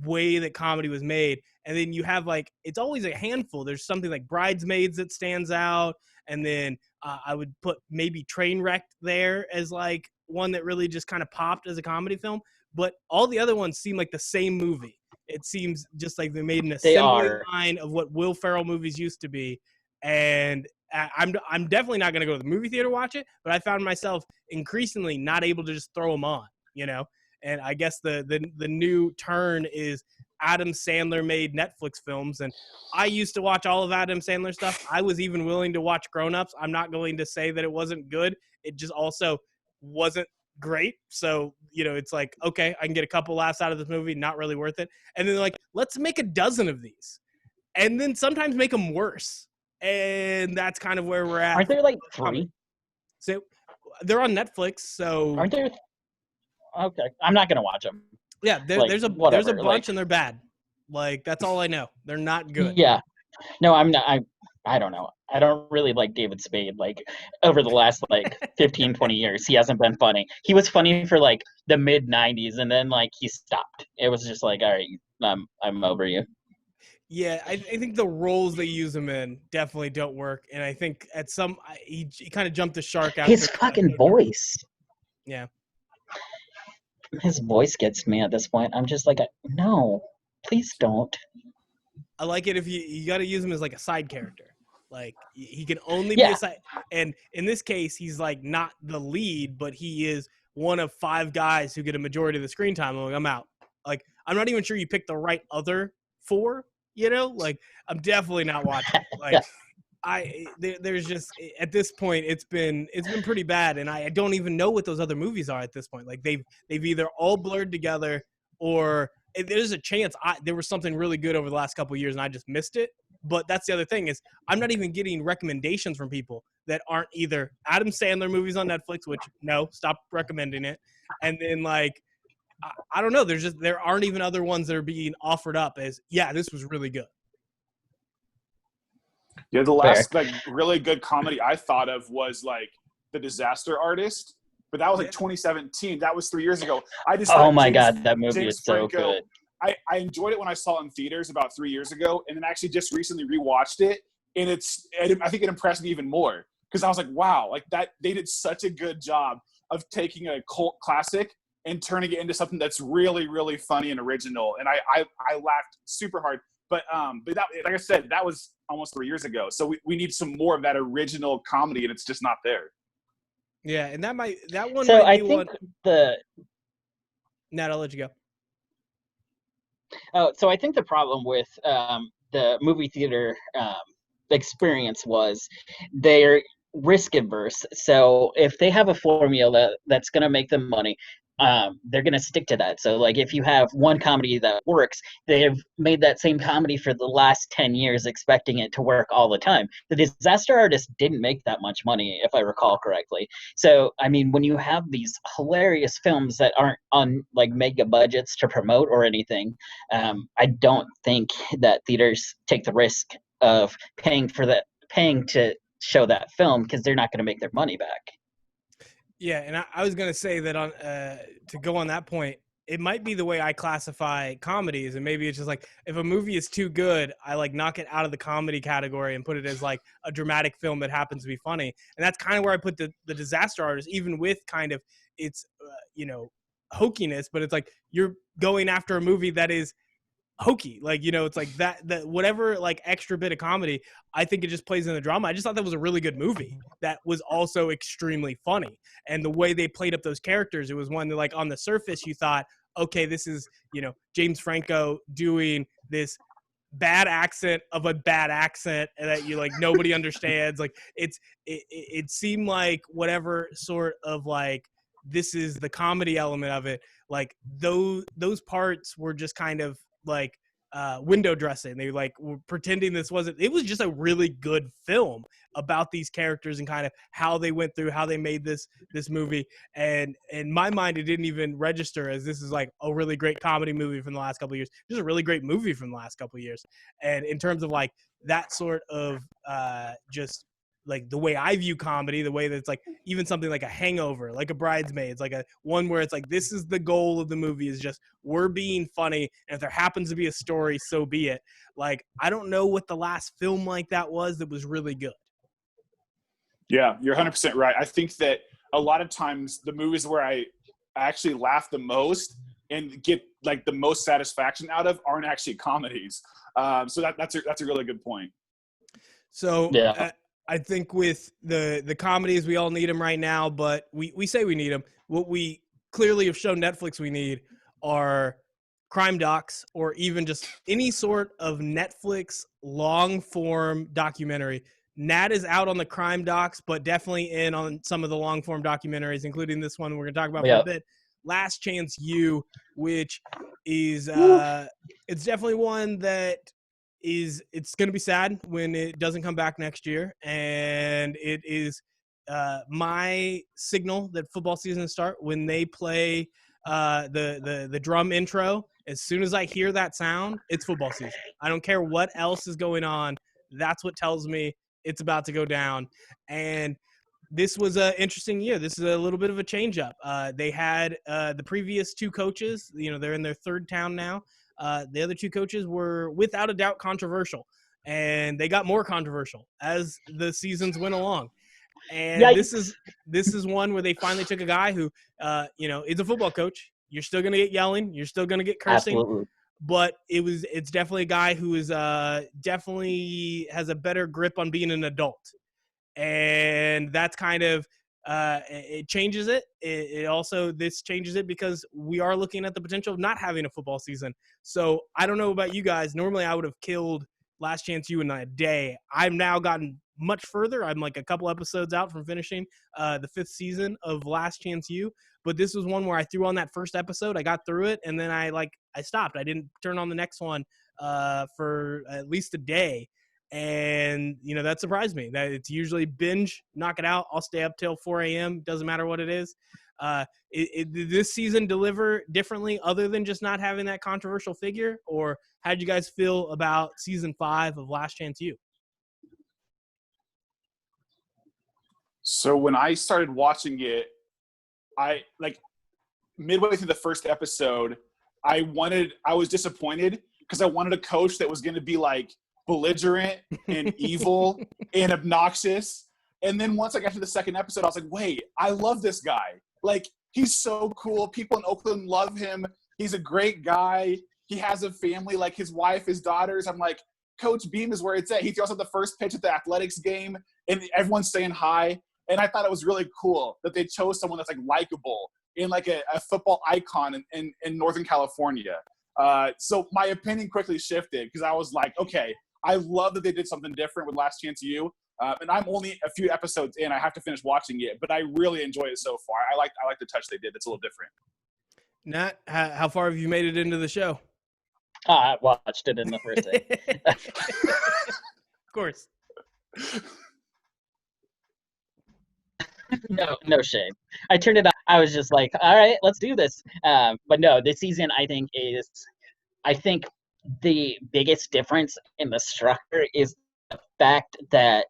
way that comedy was made. And then you have like, it's always a handful. There's something like Bridesmaids that stands out, and then I would put maybe Trainwreck there as like one that really just kind of popped as a comedy film. But all the other ones seem like the same movie. It seems just like they made an They assembly are. line of what Will Ferrell movies used to be, and I'm definitely not going to go to the movie theater to watch it. But I found myself increasingly not able to just throw them on, you know. And I guess the new turn is Adam Sandler made Netflix films, and I used to watch all of Adam Sandler stuff. I was even willing to watch Grown Ups. I'm not going to say that it wasn't good. It just also wasn't great. So, you know, it's like, okay, I can get a couple laughs out of this movie, not really worth it. And then they're like, let's make a dozen of these. And then sometimes make them worse. And that's kind of where we're at. Aren't there like 3? So they're on Netflix. So Aren't there? Okay, I'm not gonna watch them. yeah, Like, there's a whatever, bunch like, and they're bad. Like, that's all I know. They're not good. Yeah. No, I'm not. I don't know. I don't really like David Spade. Like, over the last like 15, 20 years, he hasn't been funny. He was funny for like the mid '90s, and then like he stopped. It was just like, all right, I'm over you. Yeah, I think the roles they use him in definitely don't work, and I think at some he kind of jumped the shark after His fucking voice. Yeah, His voice gets me at this point. I'm just like, no, please don't. I like it if you got to use him as like a side character. Like he can only be Yeah. a side, and in this case, he's like not the lead, but he is one of 5 guys who get a majority of the screen time. I'm like, I'm out. Like, I'm not even sure you picked the right other 4. You know, like I'm definitely not watching. Like, there's just at this point it's been pretty bad, and I don't even know what those other movies are at this point. Like they've either all blurred together, or there's a chance there was something really good over the last couple of years and I just missed it. But that's the other thing is I'm not even getting recommendations from people that aren't either Adam Sandler movies on Netflix, which no, stop recommending it, and then like I don't know. There aren't even other ones that are being offered up as, yeah, this was really good. Yeah, the last like really good comedy I thought of was like The Disaster Artist, but that was like 2017. That was 3 years ago. I just Oh my God, that movie is so good. I enjoyed it when I saw it in theaters about 3 years ago, and then actually just recently rewatched it, and I think it impressed me even more because I was like, wow, like that they did such a good job of taking a cult classic and turning it into something that's really, really funny and original. And I laughed super hard. But that, like I said, that was almost 3 years ago. So we need some more of that original comedy, and it's just not there. Yeah, and that one So might I be think one. Nat, I'll let you go. Oh, so I think the problem with the movie theater experience was they're risk adverse. So if they have a formula that's going to make them money, they're going to stick to that. So like if you have one comedy that works, they've made that same comedy for the last 10 years expecting it to work all the time. The Disaster Artist didn't make that much money, if I recall correctly. So I mean, when you have these hilarious films that aren't on like mega budgets to promote or anything, I don't think that theaters take the risk of paying to show that film because they're not going to make their money back. Yeah, and I was gonna say that on to go on that point, it might be the way I classify comedies, and maybe it's just like if a movie is too good, I like knock it out of the comedy category and put it as like a dramatic film that happens to be funny, and that's kind of where I put the Disaster Artist, even with kind of its hokiness, but it's like you're going after a movie that is hokey, like it's like that whatever like extra bit of comedy, I think it just plays in the drama. I just thought that was a really good movie that was also extremely funny, and the way they played up those characters, it was one that like on the surface you thought, okay, this is James Franco doing this bad accent of a bad accent and that you like nobody understands. Like it seemed like whatever sort of like this is the comedy element of it, like those parts were just kind of like window dressing. They like were pretending this wasn't. It was just a really good film about these characters and kind of how they went through, how they made this movie. And in my mind, it didn't even register as this is like a really great comedy movie from the last couple of years. Just a really great movie from the last couple of years. And in terms of like that sort of just like the way I view comedy, the way that it's like even something like a Hangover, like a Bridesmaids, like a one where it's like this is the goal of the movie is just we're being funny, and if there happens to be a story, so be it. Like I don't know what the last film like that was really good. Yeah, you're 100% right. I think that a lot of times the movies where I actually laugh the most and get like the most satisfaction out of aren't actually comedies. So that's a really good point. So Yeah. I think with the comedies, we all need them right now, but we say we need them. What we clearly have shown Netflix we need are crime docs, or even just any sort of Netflix long form documentary. Nat is out on the crime docs, but definitely in on some of the long form documentaries, including this one we're going to talk about for a bit, Last Chance U, which is it's definitely one that it's going to be sad when it doesn't come back next year, and it is my signal that football season start when they play the drum intro. As soon as I hear that sound, it's football season. I don't care what else is going on. That's what tells me it's about to go down. And this was an interesting year. This is a little bit of a change up. They had the previous two coaches, they're in their third town now. The other two coaches were without a doubt controversial, and they got more controversial as the seasons went along. And Yikes. this is one where they finally took a guy who, is a football coach. You're still going to get yelling. You're still going to get cursing. Absolutely. But it's definitely a guy who is definitely has a better grip on being an adult. And that's kind of it changes it. It also, this changes it because we are looking at the potential of not having a football season. So I don't know about you guys. Normally I would have killed Last Chance U in a day. I've now gotten much further. I'm like a couple episodes out from finishing the 5th season of Last Chance U. But this was one where I threw on that first episode. I got through it, and then I stopped. I didn't turn on the next one for at least a day. And, that surprised me. That it's usually binge, knock it out. I'll stay up till 4 a.m. Doesn't matter what it is. Did this season deliver differently other than just not having that controversial figure? Or how did you guys feel about season 5 of Last Chance U? So when I started watching it, I midway through the first episode, I was disappointed because I wanted a coach that was going to be like belligerent and evil and obnoxious. And then once I got to the second episode, I was like, wait, I love this guy. Like, he's so cool. People in Oakland love him. He's a great guy. He has a family, like his wife, his daughters. I'm like, Coach Beam is where it's at. He throws out the first pitch at the athletics game, and everyone's saying hi. And I thought it was really cool that they chose someone that's like likable and like a football icon in Northern California. So my opinion quickly shifted because I was like, okay, I love that they did something different with Last Chance U. And I'm only a few episodes in. I have to finish watching it, but I really enjoy it so far. I like the touch they did. It's a little different. Nat, how far have you made it into the show? I watched it in the first day. Of course. No shame. I turned it on. I was just like, all right, let's do this. But no, this season I think the biggest difference in the structure is the fact that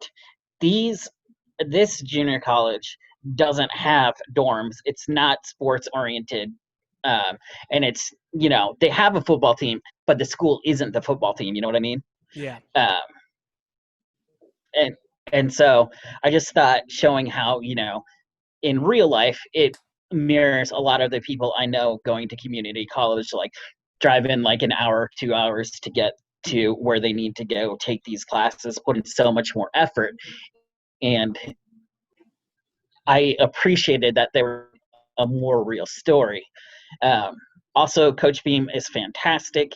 this junior college doesn't have dorms. It's not sports oriented. And it's, they have a football team, but the school isn't the football team. You know what I mean? Yeah. And so I just thought showing how, in real life, it mirrors a lot of the people I know going to community college, like drive in like an hour, 2 hours to get to where they need to go, take these classes, put in so much more effort. And I appreciated that there were a more real story. Also, Coach Beam is fantastic.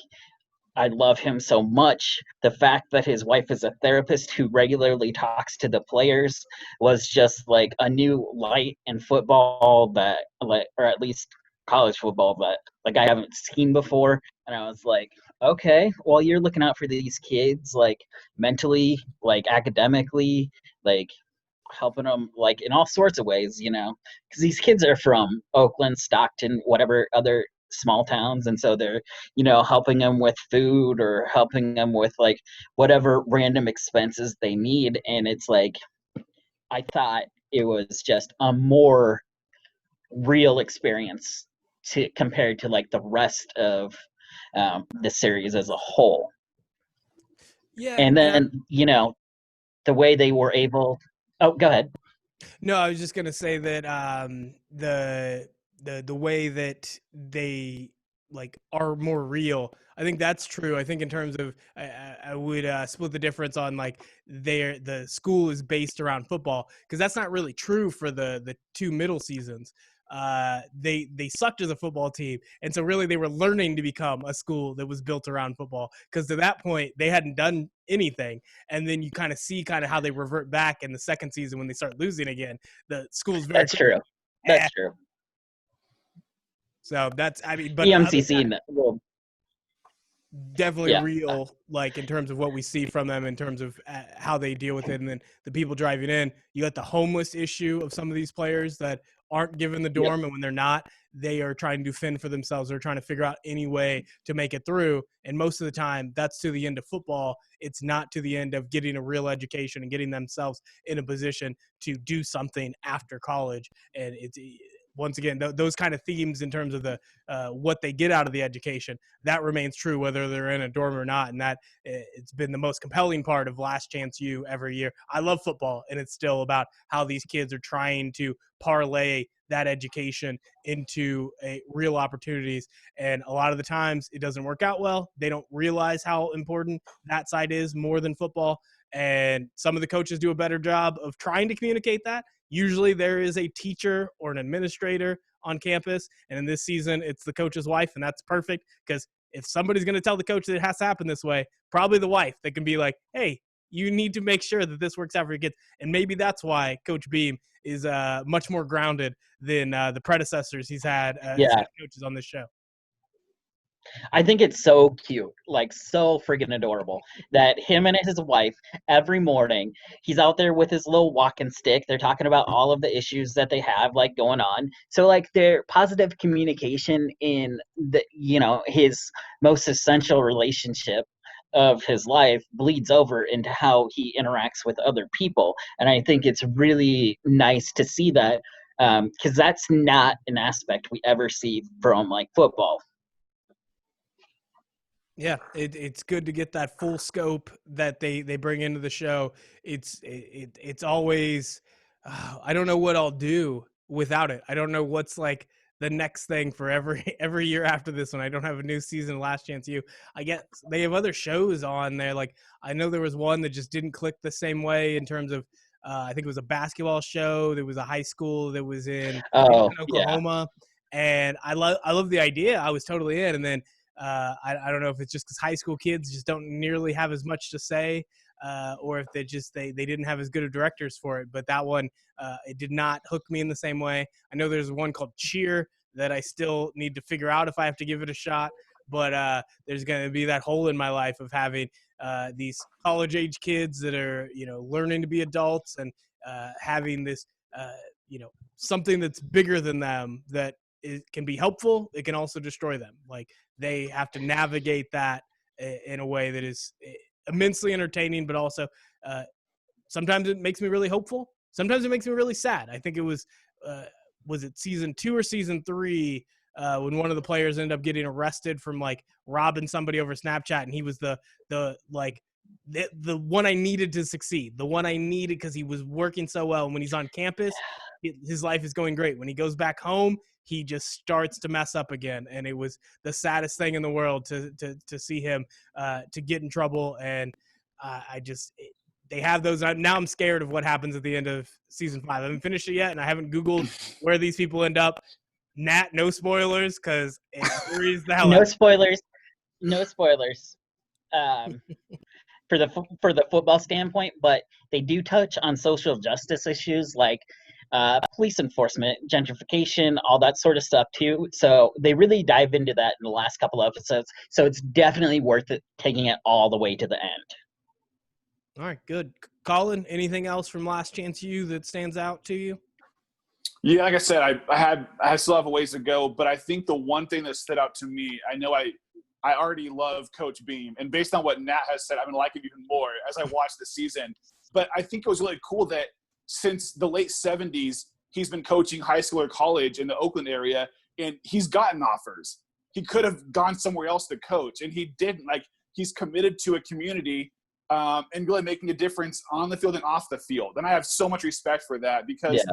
I love him so much. The fact that his wife is a therapist who regularly talks to the players was just like a new light in football that, or at least college football, that like I haven't seen before. And I was like, okay, well, you're looking out for these kids, like mentally, like academically, like helping them like in all sorts of ways, because these kids are from Oakland, Stockton, whatever other small towns, and so they're helping them with food or helping them with like whatever random expenses they need. And it's like I thought it was just a more real experience compared to like the rest of the series as a whole. Yeah. And then the way they were able. Oh, go ahead. No, I was just gonna say that the way that they like are more real. I think that's true. I think in terms of I would split the difference on like the school is based around football, because that's not really true for the two middle seasons. They sucked as a football team, and so really they were learning to become a school that was built around football, because to that point they hadn't done anything. And then you kind of see kind of how they revert back in the second season when they start losing again. The school's very That's true. That's true. So that's, I mean, but EMCC will definitely real, like in terms of what we see from them, in terms of how they deal with it. And then the people driving in, you got the homeless issue of some of these players that aren't given the dorm, and when they're not, they are trying to fend for themselves. They're trying to figure out any way to make it through. And most of the time that's to the end of football. It's not to the end of getting a real education and getting themselves in a position to do something after college. And it's, once again, those kind of themes in terms of the what they get out of the education, that remains true whether they're in a dorm or not. And that it's been the most compelling part of Last Chance U every year. I love football, and it's still about how these kids are trying to parlay that education into real opportunities. And a lot of the times it doesn't work out well. They don't realize how important that side is more than football. And some of the coaches do a better job of trying to communicate that. Usually there is a teacher or an administrator on campus, and in this season it's the coach's wife, and that's perfect, because if somebody's going to tell the coach that it has to happen this way, probably the wife that can be like, hey, you need to make sure that this works out for your kids. And maybe that's why Coach Beam is much more grounded than the predecessors he's had as coaches on this show. I think it's so cute, like so freaking adorable, that him and his wife, every morning, he's out there with his little walking stick. They're talking about all of the issues that they have like going on. So like their positive communication in the, his most essential relationship of his life bleeds over into how he interacts with other people. And I think it's really nice to see that, because that's not an aspect we ever see from like football. Yeah, it's good to get that full scope that they bring into the show. It's always, I don't know what I'll do without it. I don't know what's like the next thing for every year after this one. I don't have a new season of Last Chance U. I guess they have other shows on there. Like I know there was one that just didn't click the same way in terms of, I think it was a basketball show. There was a high school that was in Oklahoma, and I love the idea. I was totally in, and then. I don't know if it's just because high school kids just don't nearly have as much to say, or if they didn't have as good of directors for it. But that one, it did not hook me in the same way. I know there's one called Cheer that I still need to figure out if I have to give it a shot. But there's going to be that hole in my life of having these college age kids that are learning to be adults, and having this something that's bigger than them that it can be helpful. It can also destroy them. Like they have to navigate that in a way that is immensely entertaining, but also sometimes it makes me really hopeful. Sometimes it makes me really sad. I think it was it season 2 or season 3 when one of the players ended up getting arrested from like robbing somebody over Snapchat, and he was the one I needed to succeed, the one I needed because he was working so well. And when he's on campus, his life is going great. When he goes back home, he just starts to mess up again. And it was the saddest thing in the world to see him to get in trouble. And they have those. Now I'm scared of what happens at the end of season 5. I haven't finished it yet, and I haven't Googled where these people end up. Nat, no spoilers, because it worries the hell out. No spoilers. For the football standpoint, but they do touch on social justice issues like police enforcement, gentrification, all that sort of stuff too. So they really dive into that in the last couple of episodes. So it's definitely worth it taking it all the way to the end. All right, good. Colin, anything else from Last Chance U that stands out to you? Yeah, like I said, I still have a ways to go, but I think the one thing that stood out to me, I know I already love Coach Beam, and based on what Nat has said, I'm going to like him even more as I watch the season. But I think it was really cool that since the late 70s, he's been coaching high school or college in the Oakland area, and he's gotten offers. He could have gone somewhere else to coach, and he didn't. Like, he's committed to a community and really making a difference on the field and off the field. And I have so much respect for that, because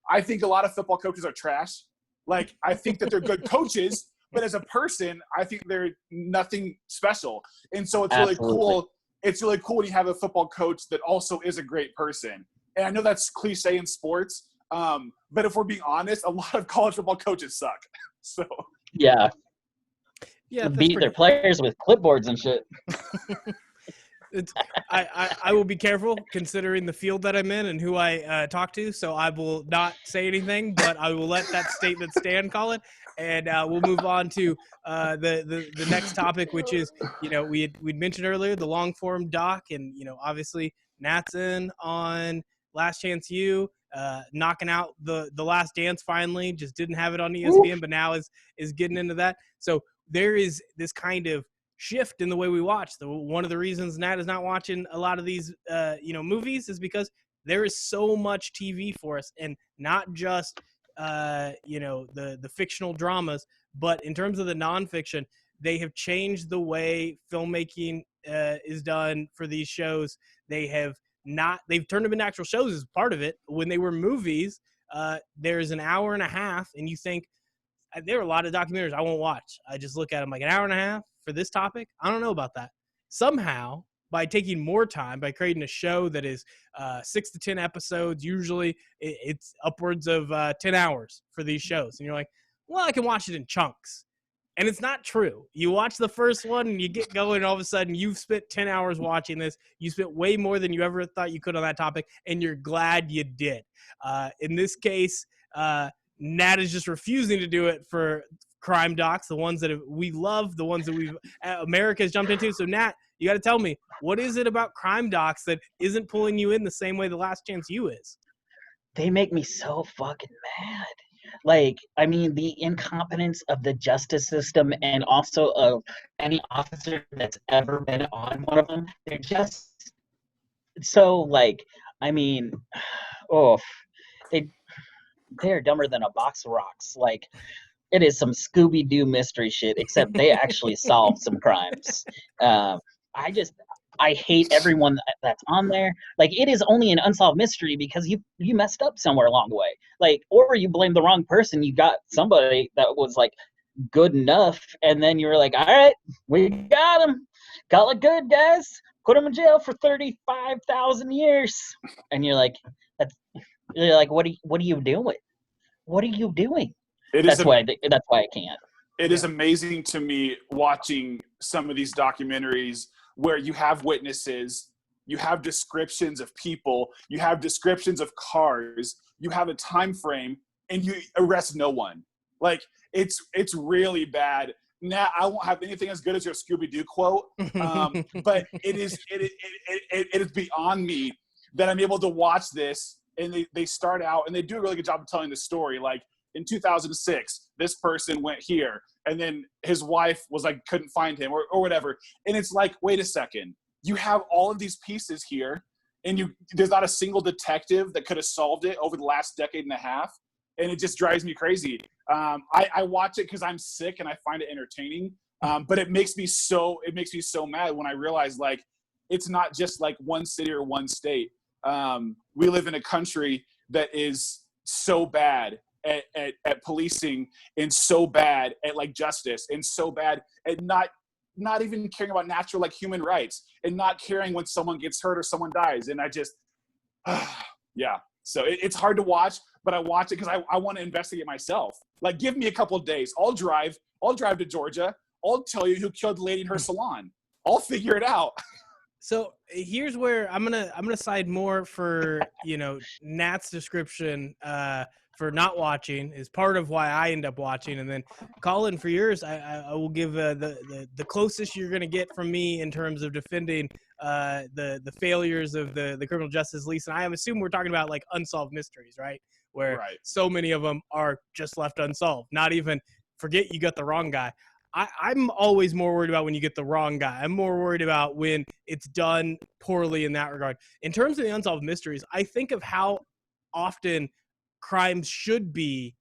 I think a lot of football coaches are trash. Like, I think that they're good coaches, but as a person, I think they're nothing special. And so it's really Absolutely. cool. It's really cool when you have a football coach that also is a great person. And I know that's cliche in sports, but if we're being honest, a lot of college football coaches suck. So Yeah, Yeah, that's beat their pretty. players with clipboards and shit. I will be careful considering the field that I'm in and who I talk to, so I will not say anything, but I will let that statement stand, Colin, and we'll move on to the next topic, which is, we'd mentioned earlier the long form doc, and obviously Nat's in on Last Chance U, knocking out the Last Dance finally, just didn't have it on ESPN, but now is getting into that. So there is this kind of shift in the way we watch. One of the reasons Nat is not watching a lot of these movies is because there is so much TV for us, and not just the fictional dramas, but in terms of the nonfiction, they have changed the way filmmaking is done for these shows. They've turned them into actual shows as part of it. When they were movies, there's an hour and a half, and you think, there are a lot of documentaries I won't watch. I just look at them like an hour and a half for this topic. I don't know about that. Somehow, by taking more time, by creating a show that is 6 to 10 episodes, usually it's upwards of 10 hours for these shows. And you're like, well, I can watch it in chunks. And it's not true. You watch the first one and you get going, and all of a sudden you've spent 10 hours watching this. You spent way more than you ever thought you could on that topic, and you're glad you did. In this case, Nat is just refusing to do it for crime docs, the ones that we love, the ones that America has jumped into. So Nat, you got to tell me, what is it about crime docs that isn't pulling you in the same way the Last Chance U is? They make me so fucking mad. Like, I mean, the incompetence of the justice system, and also of any officer that's ever been on one of them. They're just so, like, I mean, oh, they're dumber than a box of rocks. Like, it is some Scooby-Doo mystery shit, except they actually solved some crimes. Um, I just, I hate everyone that's on there. Like, it is only an unsolved mystery because you messed up somewhere along the way. Like, or you blame the wrong person. You got somebody that was like good enough, and then you were like, all right, we got him. Call it good, guys. Put him in jail for 35,000 years. And you're like, what are you doing? What are you doing? That's why I can't. It is amazing to me watching some of these documentaries where you have witnesses, you have descriptions of people, you have descriptions of cars, you have a time frame, and you arrest no one. Like, it's really bad. Now, I won't have anything as good as your Scooby-Doo quote, but it is beyond me that I'm able to watch this, and they start out, and they do a really good job of telling the story. Like, in 2006, this person went here, and then his wife was like, couldn't find him, or whatever. And it's like, wait a second, you have all of these pieces here, and there's not a single detective that could have solved it over the last decade and a half. And it just drives me crazy. I watch it because I'm sick and I find it entertaining. But it makes me so mad when I realize, like, it's not just like one city or one state. We live in a country that is so bad at policing, and so bad at like justice, and so bad at not even caring about natural, like, human rights, and not caring when someone gets hurt or someone dies. And I just, yeah. So it's hard to watch, but I watch it because I want to investigate myself. Like, give me a couple of days. I'll drive to Georgia. I'll tell you who killed the lady in her salon. I'll figure it out. So here's where I'm gonna side more for Nat's description for not watching is part of why I end up watching, and then Colin, for yours, I will give the closest you're gonna get from me in terms of defending the failures of the criminal justice lease. And I assume we're talking about like unsolved mysteries, right? Where so many of them are just left unsolved. Not even forget you got the wrong guy. I'm always more worried about when you get the wrong guy. I'm more worried about when it's done poorly in that regard. In terms of the unsolved mysteries, I think of how often crimes should be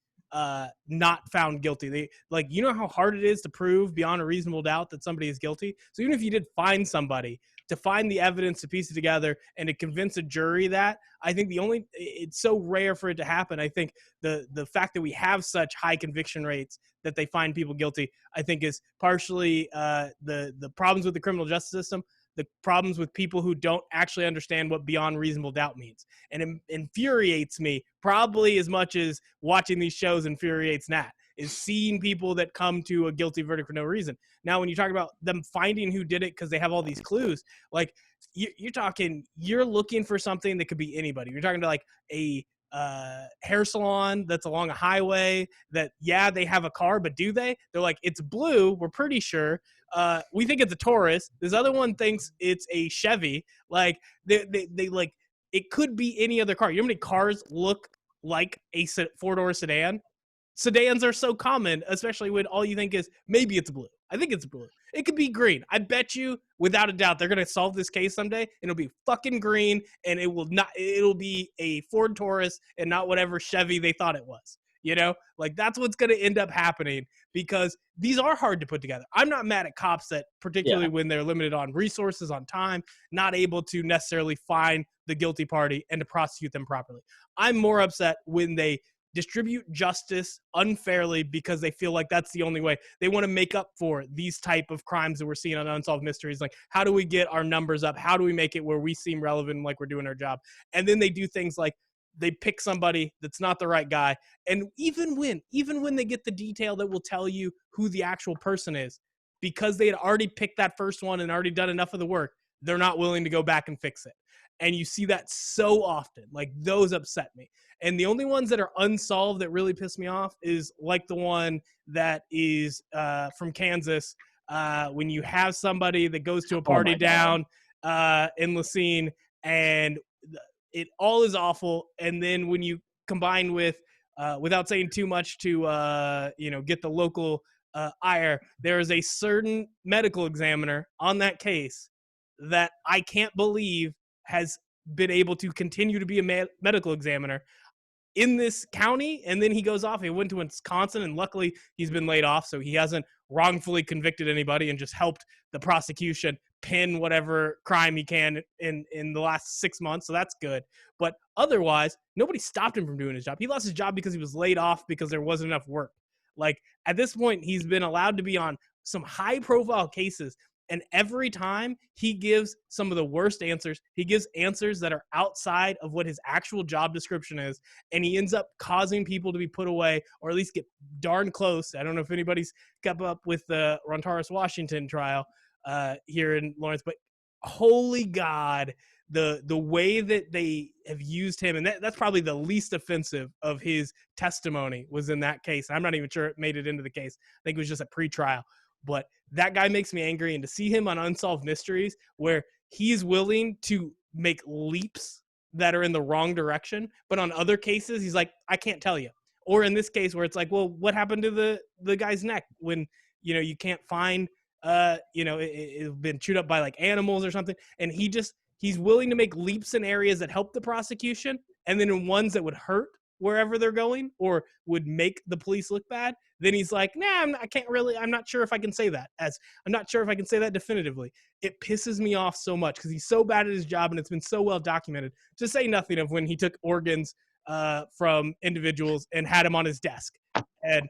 not found guilty. How hard it is to prove beyond a reasonable doubt that somebody is guilty. So even if you did find somebody, to find the evidence, to piece it together, and to convince a jury that, I think it's so rare for it to happen. I think the fact that we have such high conviction rates that they find people guilty, I think is partially the problems with the criminal justice system, the problems with people who don't actually understand what beyond reasonable doubt means. And it infuriates me probably as much as watching these shows infuriates Nat, is seeing people that come to a guilty verdict for no reason. Now, when you talk about them finding who did it because they have all these clues, like you're looking for something that could be anybody. You're talking to like a hair salon that's along a highway that, yeah, they have a car, but do they? They're like, it's blue. We're pretty sure. We think it's a Taurus. This other one thinks it's a Chevy. Like they like, it could be any other car. You know how many cars look like a four-door sedan? Sedans are so common, especially when all you think is maybe it's blue. I think it's blue. It could be green. I bet you, without a doubt, they're going to solve this case someday, and it'll be fucking green, and it'll be a Ford Taurus and not whatever Chevy they thought it was. You know, like that's what's going to end up happening, because these are hard to put together. I'm not mad at cops that, particularly when they're limited on resources, on time, not able to necessarily find the guilty party and to prosecute them properly. I'm more upset when they distribute justice unfairly because they feel like that's the only way. They want to make up for these type of crimes that we're seeing on Unsolved Mysteries. Like, how do we get our numbers up? How do we make it where we seem relevant, like we're doing our job? And then they do things like they pick somebody that's not the right guy. And even when they get the detail that will tell you who the actual person is, because they had already picked that first one and already done enough of the work, they're not willing to go back and fix it. And you see that so often. Like, those upset me. And the only ones that are unsolved that really piss me off is like the one that is from Kansas, when you have somebody that goes to a party down in Lacine, and it all is awful. And then when you combine with, without saying too much to get the local ire, there is a certain medical examiner on that case that I can't believe has been able to continue to be a medical examiner in this county. And then he goes off. He went to Wisconsin, and luckily he's been laid off, so he hasn't wrongfully convicted anybody and just helped the prosecution pin whatever crime he can in the last 6 months. So that's good. But otherwise, nobody stopped him from doing his job. He lost his job because he was laid off because there wasn't enough work. Like, at this point, he's been allowed to be on some high-profile cases, and every time he gives some of the worst answers. He gives answers that are outside of what his actual job description is, and he ends up causing people to be put away, or at least get darn close. I don't know if anybody's kept up with the Rontaris Washington trial here in Lawrence, but holy God, the way that they have used him, and that's probably the least offensive of his testimony was in that case. I'm not even sure it made it into the case. I think it was just a pre-trial. But that guy makes me angry. And to see him on Unsolved Mysteries, where he's willing to make leaps that are in the wrong direction, but on other cases, he's like, I can't tell you. Or in this case where it's like, well, what happened to the guy's neck when, you can't find, it's been chewed up by like animals or something. And he's willing to make leaps in areas that help the prosecution, and then in ones that would hurt wherever they're going or would make the police look bad. Then he's like, nah, I'm not sure if I can say that. I'm not sure if I can say that definitively. It pisses me off so much because he's so bad at his job, and it's been so well documented, to say nothing of when he took organs from individuals and had them on his desk. And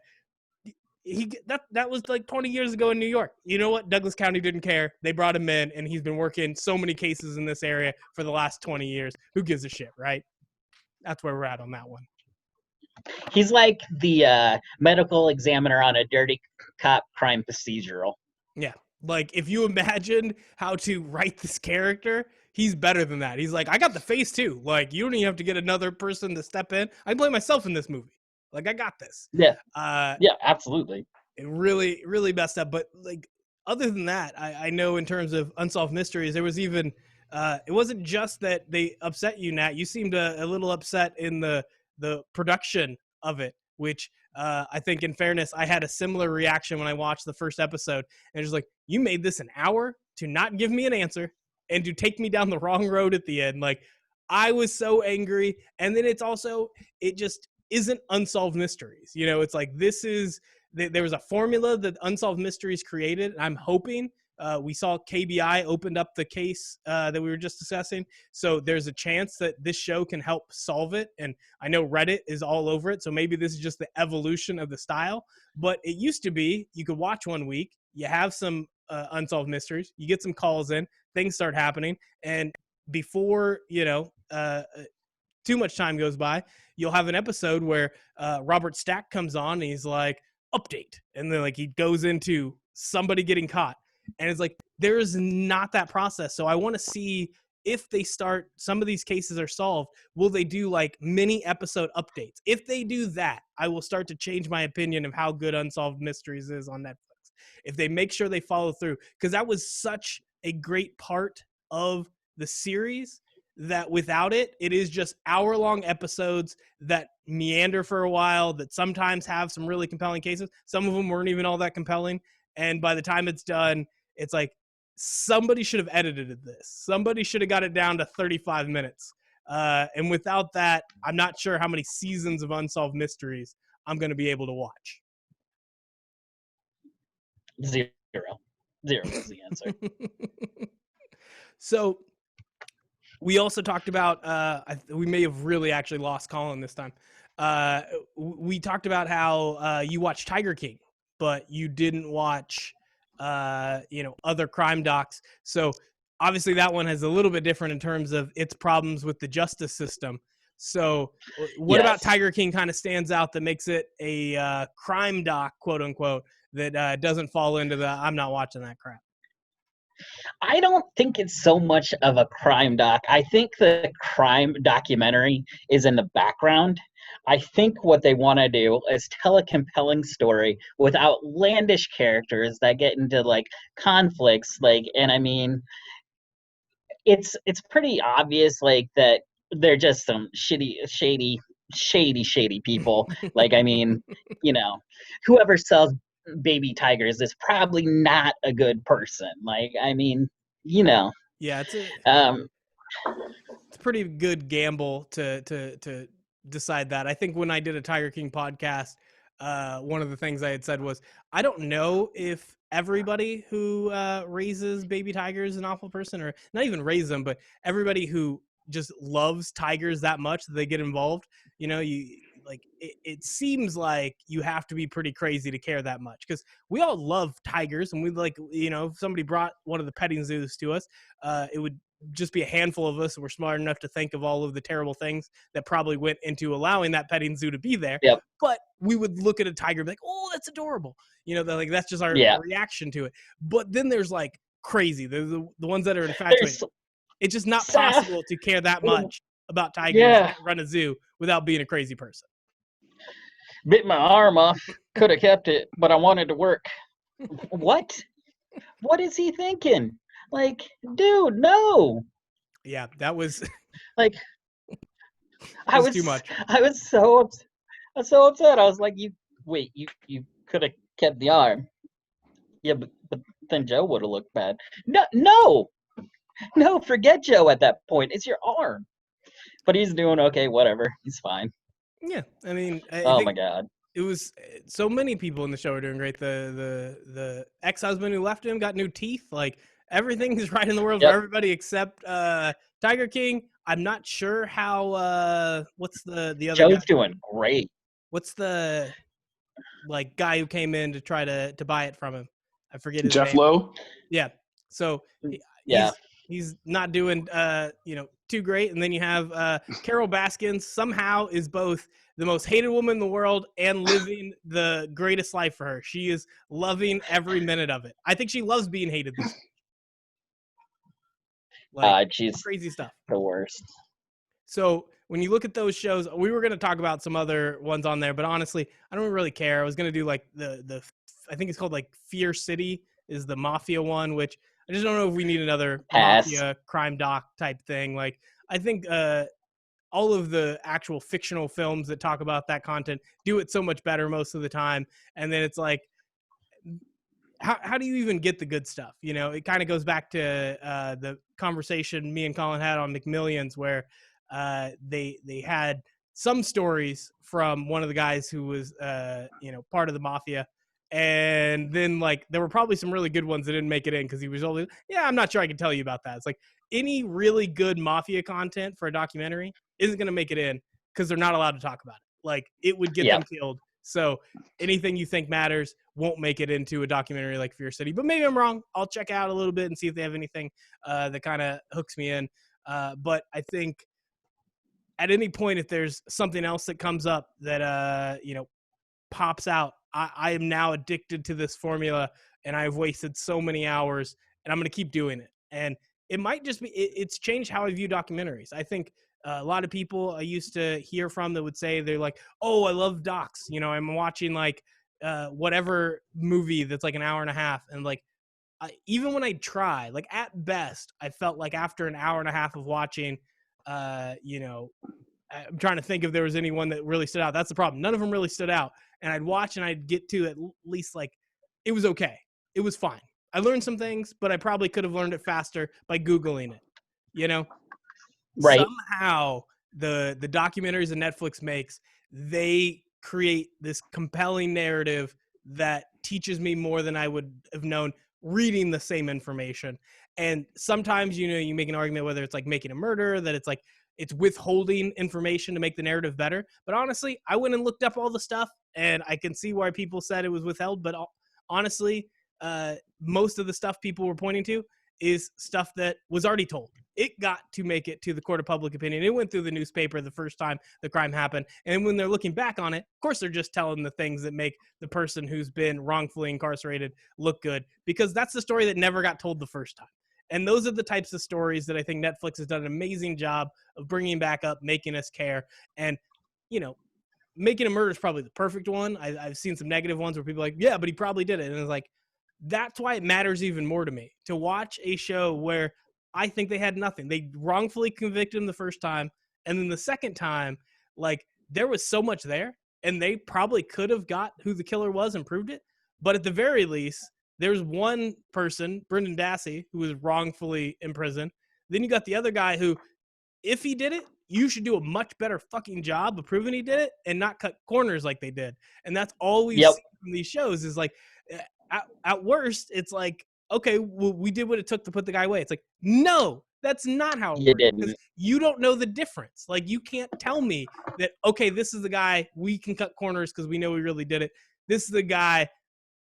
that was like 20 years ago in New York. You know what? Douglas County didn't care. They brought him in, and he's been working so many cases in this area for the last 20 years. Who gives a shit, right? That's where we're at on that one. He's like the medical examiner on a dirty cop crime procedural. Yeah. Like, if you imagine how to write this character, he's better than that. He's like, I got the face too. Like, you don't even have to get another person to step in. I can play myself in this movie. Like, I got this. Yeah. Yeah, absolutely. It really, really messed up. But like, other than that, I know in terms of Unsolved Mysteries, there was even, it wasn't just that they upset you, Nat. You seemed a little upset in the production of it, which I think, in fairness, I had a similar reaction when I watched the first episode. And just like, you made this an hour to not give me an answer and to take me down the wrong road at the end. Like, I was so angry. And then it just isn't Unsolved Mysteries. It's like, there was a formula that Unsolved Mysteries created, and I'm hoping We saw KBI opened up the case that we were just discussing. So there's a chance that this show can help solve it. And I know Reddit is all over it. So maybe this is just the evolution of the style. But it used to be you could watch one week, you have some unsolved mysteries, you get some calls in, things start happening. And before, too much time goes by, you'll have an episode where Robert Stack comes on and he's like, update. And then like he goes into somebody getting caught. And it's like, there's not that process. So I want to see if they start, some of these cases are solved, will they do like mini episode updates? If they do that, I will start to change my opinion of how good Unsolved Mysteries is on Netflix. If they make sure they follow through, because that was such a great part of the series that without it, it is just hour-long episodes that meander for a while, that sometimes have some really compelling cases. Some of them weren't even all that compelling. And by the time it's done, it's like somebody should have edited this. Somebody should have got it down to 35 minutes. And without that, I'm not sure how many seasons of Unsolved Mysteries I'm going to be able to watch. Zero. Zero is the answer. So we also talked about, we may have really actually lost Colin this time. We talked about how you watched Tiger King, but you didn't watch, other crime docs. So obviously that one has a little bit different in terms of its problems with the justice system. So what about Tiger King kind of stands out that makes it a crime doc, quote unquote, that doesn't fall into the, I'm not watching that crap? I don't think it's so much of a crime doc. I think the crime documentary is in the background. I think what they want to do is tell a compelling story with outlandish characters that get into like conflicts. Like, and I mean, it's pretty obvious like that they're just some shady people. Like, I mean, whoever sells baby tigers is probably not a good person. Like, I mean, yeah, it's a pretty good gamble to decide that. I think when I did a Tiger King podcast, one of the things I had said was, I don't know if everybody who raises baby tigers is an awful person, or not even raise them, but everybody who just loves tigers that much that they get involved. It seems like you have to be pretty crazy to care that much, because we all love tigers, and we like, if somebody brought one of the petting zoos to us, it would just be a handful of us, and we're smart enough to think of all of the terrible things that probably went into allowing that petting zoo to be there. Yep. But we would look at a tiger and be like, oh, that's adorable. That's just our reaction to it. But then there's like crazy, the ones that are infatuated. It's just not possible to care that much about tigers that run a zoo without being a crazy person. Bit my arm off. Could have kept it, but I wanted to work. What? What is he thinking? Like, dude, no. Yeah, that was like. I was too much. I was so upset. I was like, you could have kept the arm. Yeah, but then Joe would have looked bad. No, forget Joe at that point. It's your arm. But he's doing okay. Whatever. He's fine. Yeah, I mean, oh my God, it was so many people in the show are doing great. The ex-husband who left him got new teeth. Like, everything is right in the world for everybody except Tiger King. I'm not sure how. What's the other? Joe's guy? Doing great. What's the guy who came in to try to buy it from him? I forget his Jeff name. Lowe. Yeah. So he's not doing too great. And then you have Carol Baskin, somehow is both the most hated woman in the world and living the greatest life for her. She is loving every minute of it. I think she loves being hated this week. She's crazy stuff. The worst. So when you look at those shows, we were going to talk about some other ones on there, but honestly, I don't really care. I was going to do like the I think it's called like Fear City is the mafia one, which I just don't know if we need another mafia crime doc type thing. Like, I think all of the actual fictional films that talk about that content do it so much better most of the time. And then it's like, how do you even get the good stuff? It kind of goes back to the conversation me and Colin had on McMillions, where they had some stories from one of the guys who was part of the mafia, And then like there were probably some really good ones that didn't make it in because he was only, I'm not sure I can tell you about that. It's like any really good mafia content for a documentary isn't going to make it in because they're not allowed to talk about it. Like it would get them killed. So anything you think matters won't make it into a documentary like Fear City. But maybe I'm wrong. I'll check out a little bit and see if they have anything that kind of hooks me in. But I think at any point, if there's something else that comes up that, pops out, I am now addicted to this formula and I've wasted so many hours and I'm going to keep doing it. And it might just be, it's changed how I view documentaries. I think a lot of people I used to hear from that would say they're like, oh, I love docs. I'm watching like whatever movie that's like an hour and a half. And like, even when I try, like at best, I felt like after an hour and a half of watching, I'm trying to think if there was anyone that really stood out. That's the problem. None of them really stood out. And I'd watch and I'd get to at least like, it was okay. It was fine. I learned some things, but I probably could have learned it faster by Googling it, Right. Somehow the documentaries that Netflix makes, they create this compelling narrative that teaches me more than I would have known reading the same information. And sometimes, you make an argument whether it's like Making a Murder, that it's like, it's withholding information to make the narrative better. But honestly, I went and looked up all the stuff and I can see why people said it was withheld. But honestly, most of the stuff people were pointing to is stuff that was already told. It got to make it to the court of public opinion. It went through the newspaper the first time the crime happened. And when they're looking back on it, of course, they're just telling the things that make the person who's been wrongfully incarcerated look good, because that's the story that never got told the first time. And those are the types of stories that I think Netflix has done an amazing job of bringing back up, making us care. And, Making a Murder is probably the perfect one. I've seen some negative ones where people are like, yeah, but he probably did it. And it's like, that's why it matters even more to me to watch a show where I think they had nothing. They wrongfully convicted him the first time. And then the second time, like there was so much there and they probably could have got who the killer was and proved it. But at the very least, there's one person, Brendan Dassey, who was wrongfully imprisoned. Then you got the other guy who, if he did it, you should do a much better fucking job of proving he did it and not cut corners like they did. And that's all we've seen from these shows is like, at worst, it's like, okay, well, we did what it took to put the guy away. It's like, no, that's not how it works. Because you don't know the difference. Like, you can't tell me that, okay, this is the guy, we can cut corners because we know we really did it. This is the guy,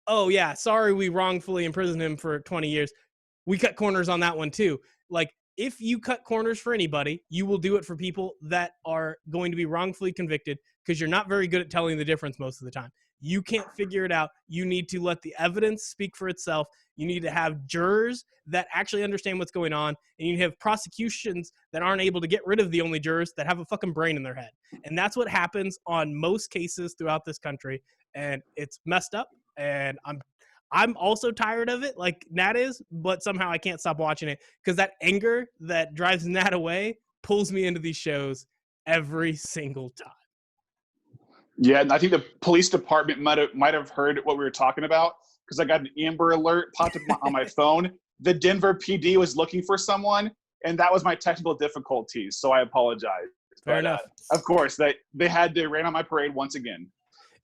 oh, yeah, sorry we wrongfully imprisoned him for 20 years. We cut corners on that one, too. Like, if you cut corners for anybody, you will do it for people that are going to be wrongfully convicted because you're not very good at telling the difference most of the time. You can't figure it out. You need to let the evidence speak for itself. You need to have jurors that actually understand what's going on. And you have prosecutions that aren't able to get rid of the only jurors that have a fucking brain in their head. And that's what happens on most cases throughout this country. And it's messed up. And I'm also tired of it, like Nat is, but somehow I can't stop watching it because that anger that drives Nat away pulls me into these shows every single time. Yeah, and I think the police department might have heard what we were talking about because I got an Amber Alert popped up on my phone. The Denver PD was looking for someone, and that was my technical difficulties, so I apologize. Fair enough. Of course, they ran on my parade once again.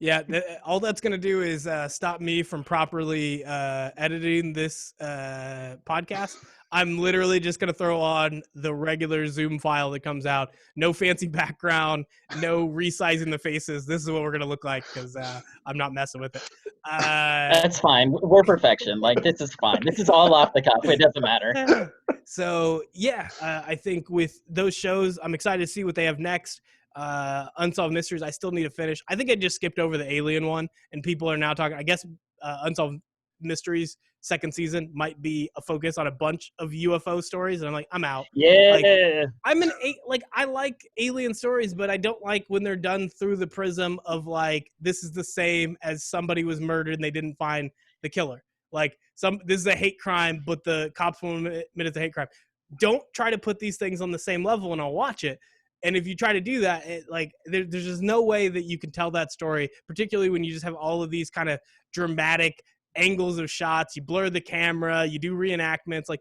Yeah, all that's going to do is stop me from properly editing this podcast. I'm literally just going to throw on the regular Zoom file that comes out. No fancy background, no resizing the faces. This is what we're going to look like because I'm not messing with it. That's fine. We're perfection. Like, this is fine. This is all off the cuff. It doesn't matter. So, yeah, I think with those shows, I'm excited to see what they have next. Unsolved Mysteries, I still need to finish. I think I just skipped over the Alien one, and people are now talking. I guess Unsolved Mysteries second season might be a focus on a bunch of UFO stories, and I'm like, I'm out. Yeah, like, I like alien stories, but I don't like when they're done through the prism of like this is the same as somebody was murdered and they didn't find the killer. Like this is a hate crime, but the cops won't admit it's a hate crime. Don't try to put these things on the same level, and I'll watch it. And if you try to do that, there's just no way that you can tell that story, particularly when you just have all of these kind of dramatic angles of shots. You blur the camera, you do reenactments. Like,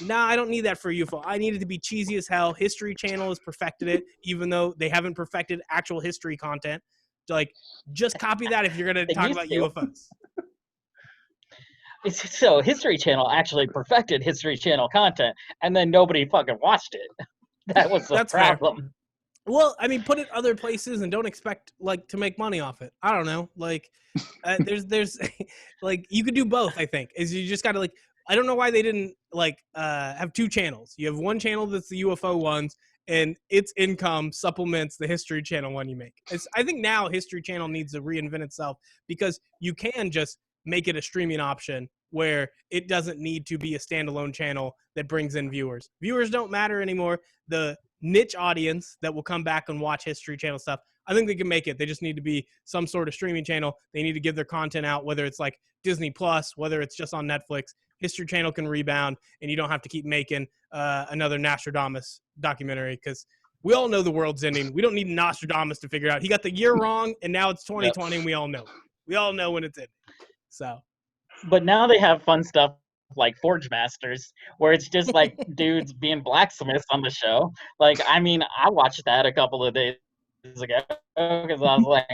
nah, I don't need that for UFO. I need it to be cheesy as hell. History Channel has perfected it, even though they haven't perfected actual history content. Like, just copy that if you're going to talk about UFOs. So History Channel actually perfected History Channel content, and then nobody fucking watched it. That was the That's fair. problem. Well, I mean, put it other places and don't expect like to make money off it. I don't know. Like, there's like you could do both. I think is you just got to like. I don't know why they didn't like have two channels. You have one channel that's the UFO ones, and its income supplements the History Channel one you make. I think now History Channel needs to reinvent itself because you can just make it a streaming option where it doesn't need to be a standalone channel that brings in viewers. Viewers don't matter anymore. The niche audience that will come back and watch History Channel stuff, I think they can make it. They just need to be some sort of streaming channel. They need to give their content out, whether it's like Disney Plus, whether it's just on Netflix. History Channel can rebound, and you don't have to keep making another Nostradamus documentary because we all know the world's ending. We don't need Nostradamus to figure out. He got the year wrong, and now it's 2020, and we all know it. We all know when it's ending. So, but now they have fun stuff like Forge Masters, where it's just like dudes being blacksmiths on the show. Like, I mean, I watched that a couple of days ago because I was like,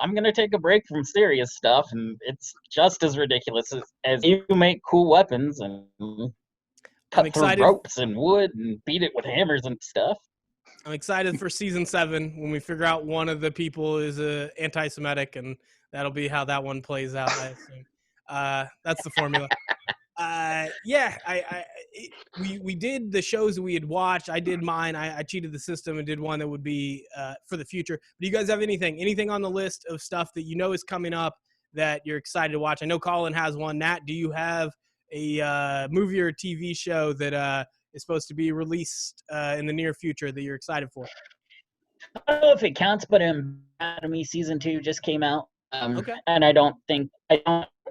I'm gonna take a break from serious stuff, and it's just as ridiculous as you make cool weapons and cut through ropes and wood and beat it with hammers and stuff. I'm excited for season 7 when we figure out one of the people is anti-Semitic, and that'll be how that one plays out, I assume. That's the formula. We did the shows that we had watched. I did mine. I cheated the system and did one that would be for the future. But do you guys have anything on the list of stuff that you know is coming up that you're excited to watch? I know Colin has one. Nat, do you have a movie or a TV show that is supposed to be released in the near future that you're excited for? I don't know if it counts, but Academy season 2 just came out. Okay. And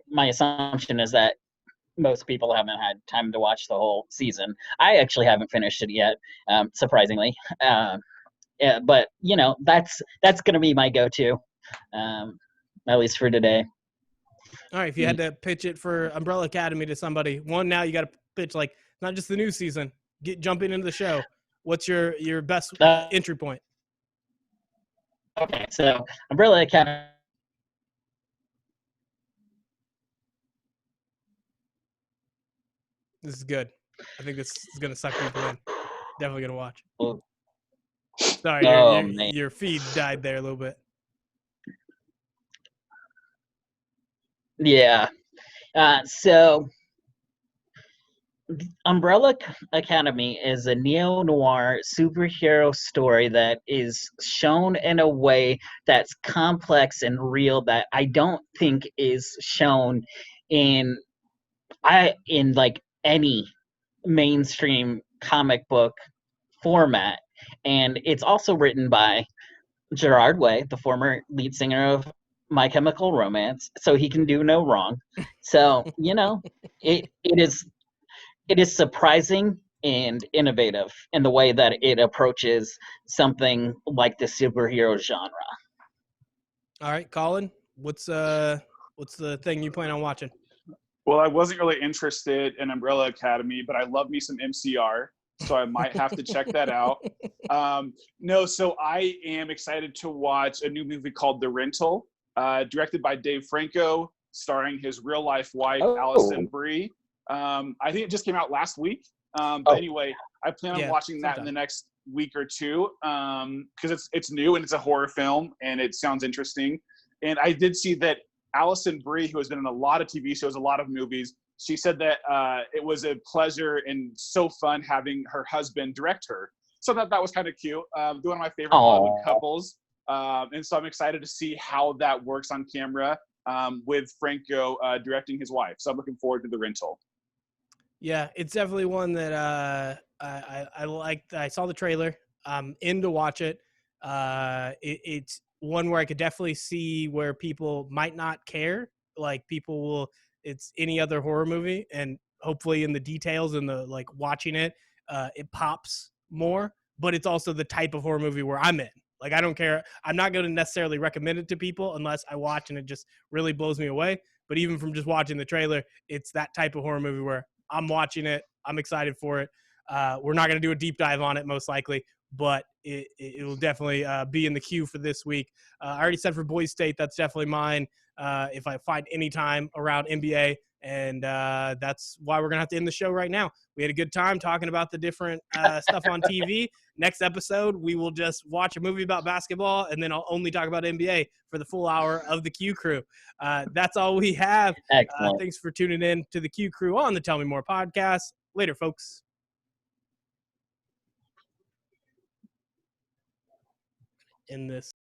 my assumption is that most people haven't had time to watch the whole season. I actually haven't finished it yet, surprisingly. Yeah, but that's going to be my go-to, at least for today. All right, if you had to pitch it for Umbrella Academy to somebody, now you got to pitch like not just the new season, jumping into the show. What's your best entry point? Okay, so Umbrella Academy. This is good. I think this is going to suck people in. Definitely going to watch. Oh. Sorry, your feed died there a little bit. Yeah. So Umbrella Academy is a neo-noir superhero story that is shown in a way that's complex and real that I don't think is shown in like any mainstream comic book format. And it's also written by Gerard Way, the former lead singer of My Chemical Romance, so he can do no wrong. So, it is surprising and innovative in the way that it approaches something like the superhero genre. All right, Colin, what's the thing you plan on watching? Well, I wasn't really interested in Umbrella Academy, but I love me some MCR, so I might have to check that out. So I am excited to watch a new movie called The Rental, directed by Dave Franco, starring his real-life wife, Allison Brie. I think it just came out last week. Anyway, I plan on watching that in the next week or two because it's new and it's a horror film and it sounds interesting. And I did see that Allison Brie, who has been in a lot of TV shows, a lot of movies, she said that it was a pleasure and so fun having her husband direct her. So that was kind of cute. One of my favorite Hollywood couples. And so I'm excited to see how that works on camera with Franco directing his wife. So I'm looking forward to The Rental. Yeah, it's definitely one that I liked. I saw the trailer. I'm in to watch it. It's one where I could definitely see where people might not care. Like people will, it's any other horror movie, and hopefully in the details and the like watching it, it pops more. But it's also the type of horror movie where I'm in. Like I don't care. I'm not going to necessarily recommend it to people unless I watch and it just really blows me away. But even from just watching the trailer, it's that type of horror movie where I'm watching it. I'm excited for it. We're not going to do a deep dive on it most likely, but it will definitely be in the queue for this week. I already said for Boise State, that's definitely mine. if I find any time around NBA. And that's why we're going to have to end the show right now. We had a good time talking about the different stuff on TV. Next episode, we will just watch a movie about basketball, and then I'll only talk about NBA for the full hour of the Q Crew. That's all we have. Excellent. Thanks for tuning in to the Q Crew on the Tell Me More podcast. Later, folks. In this.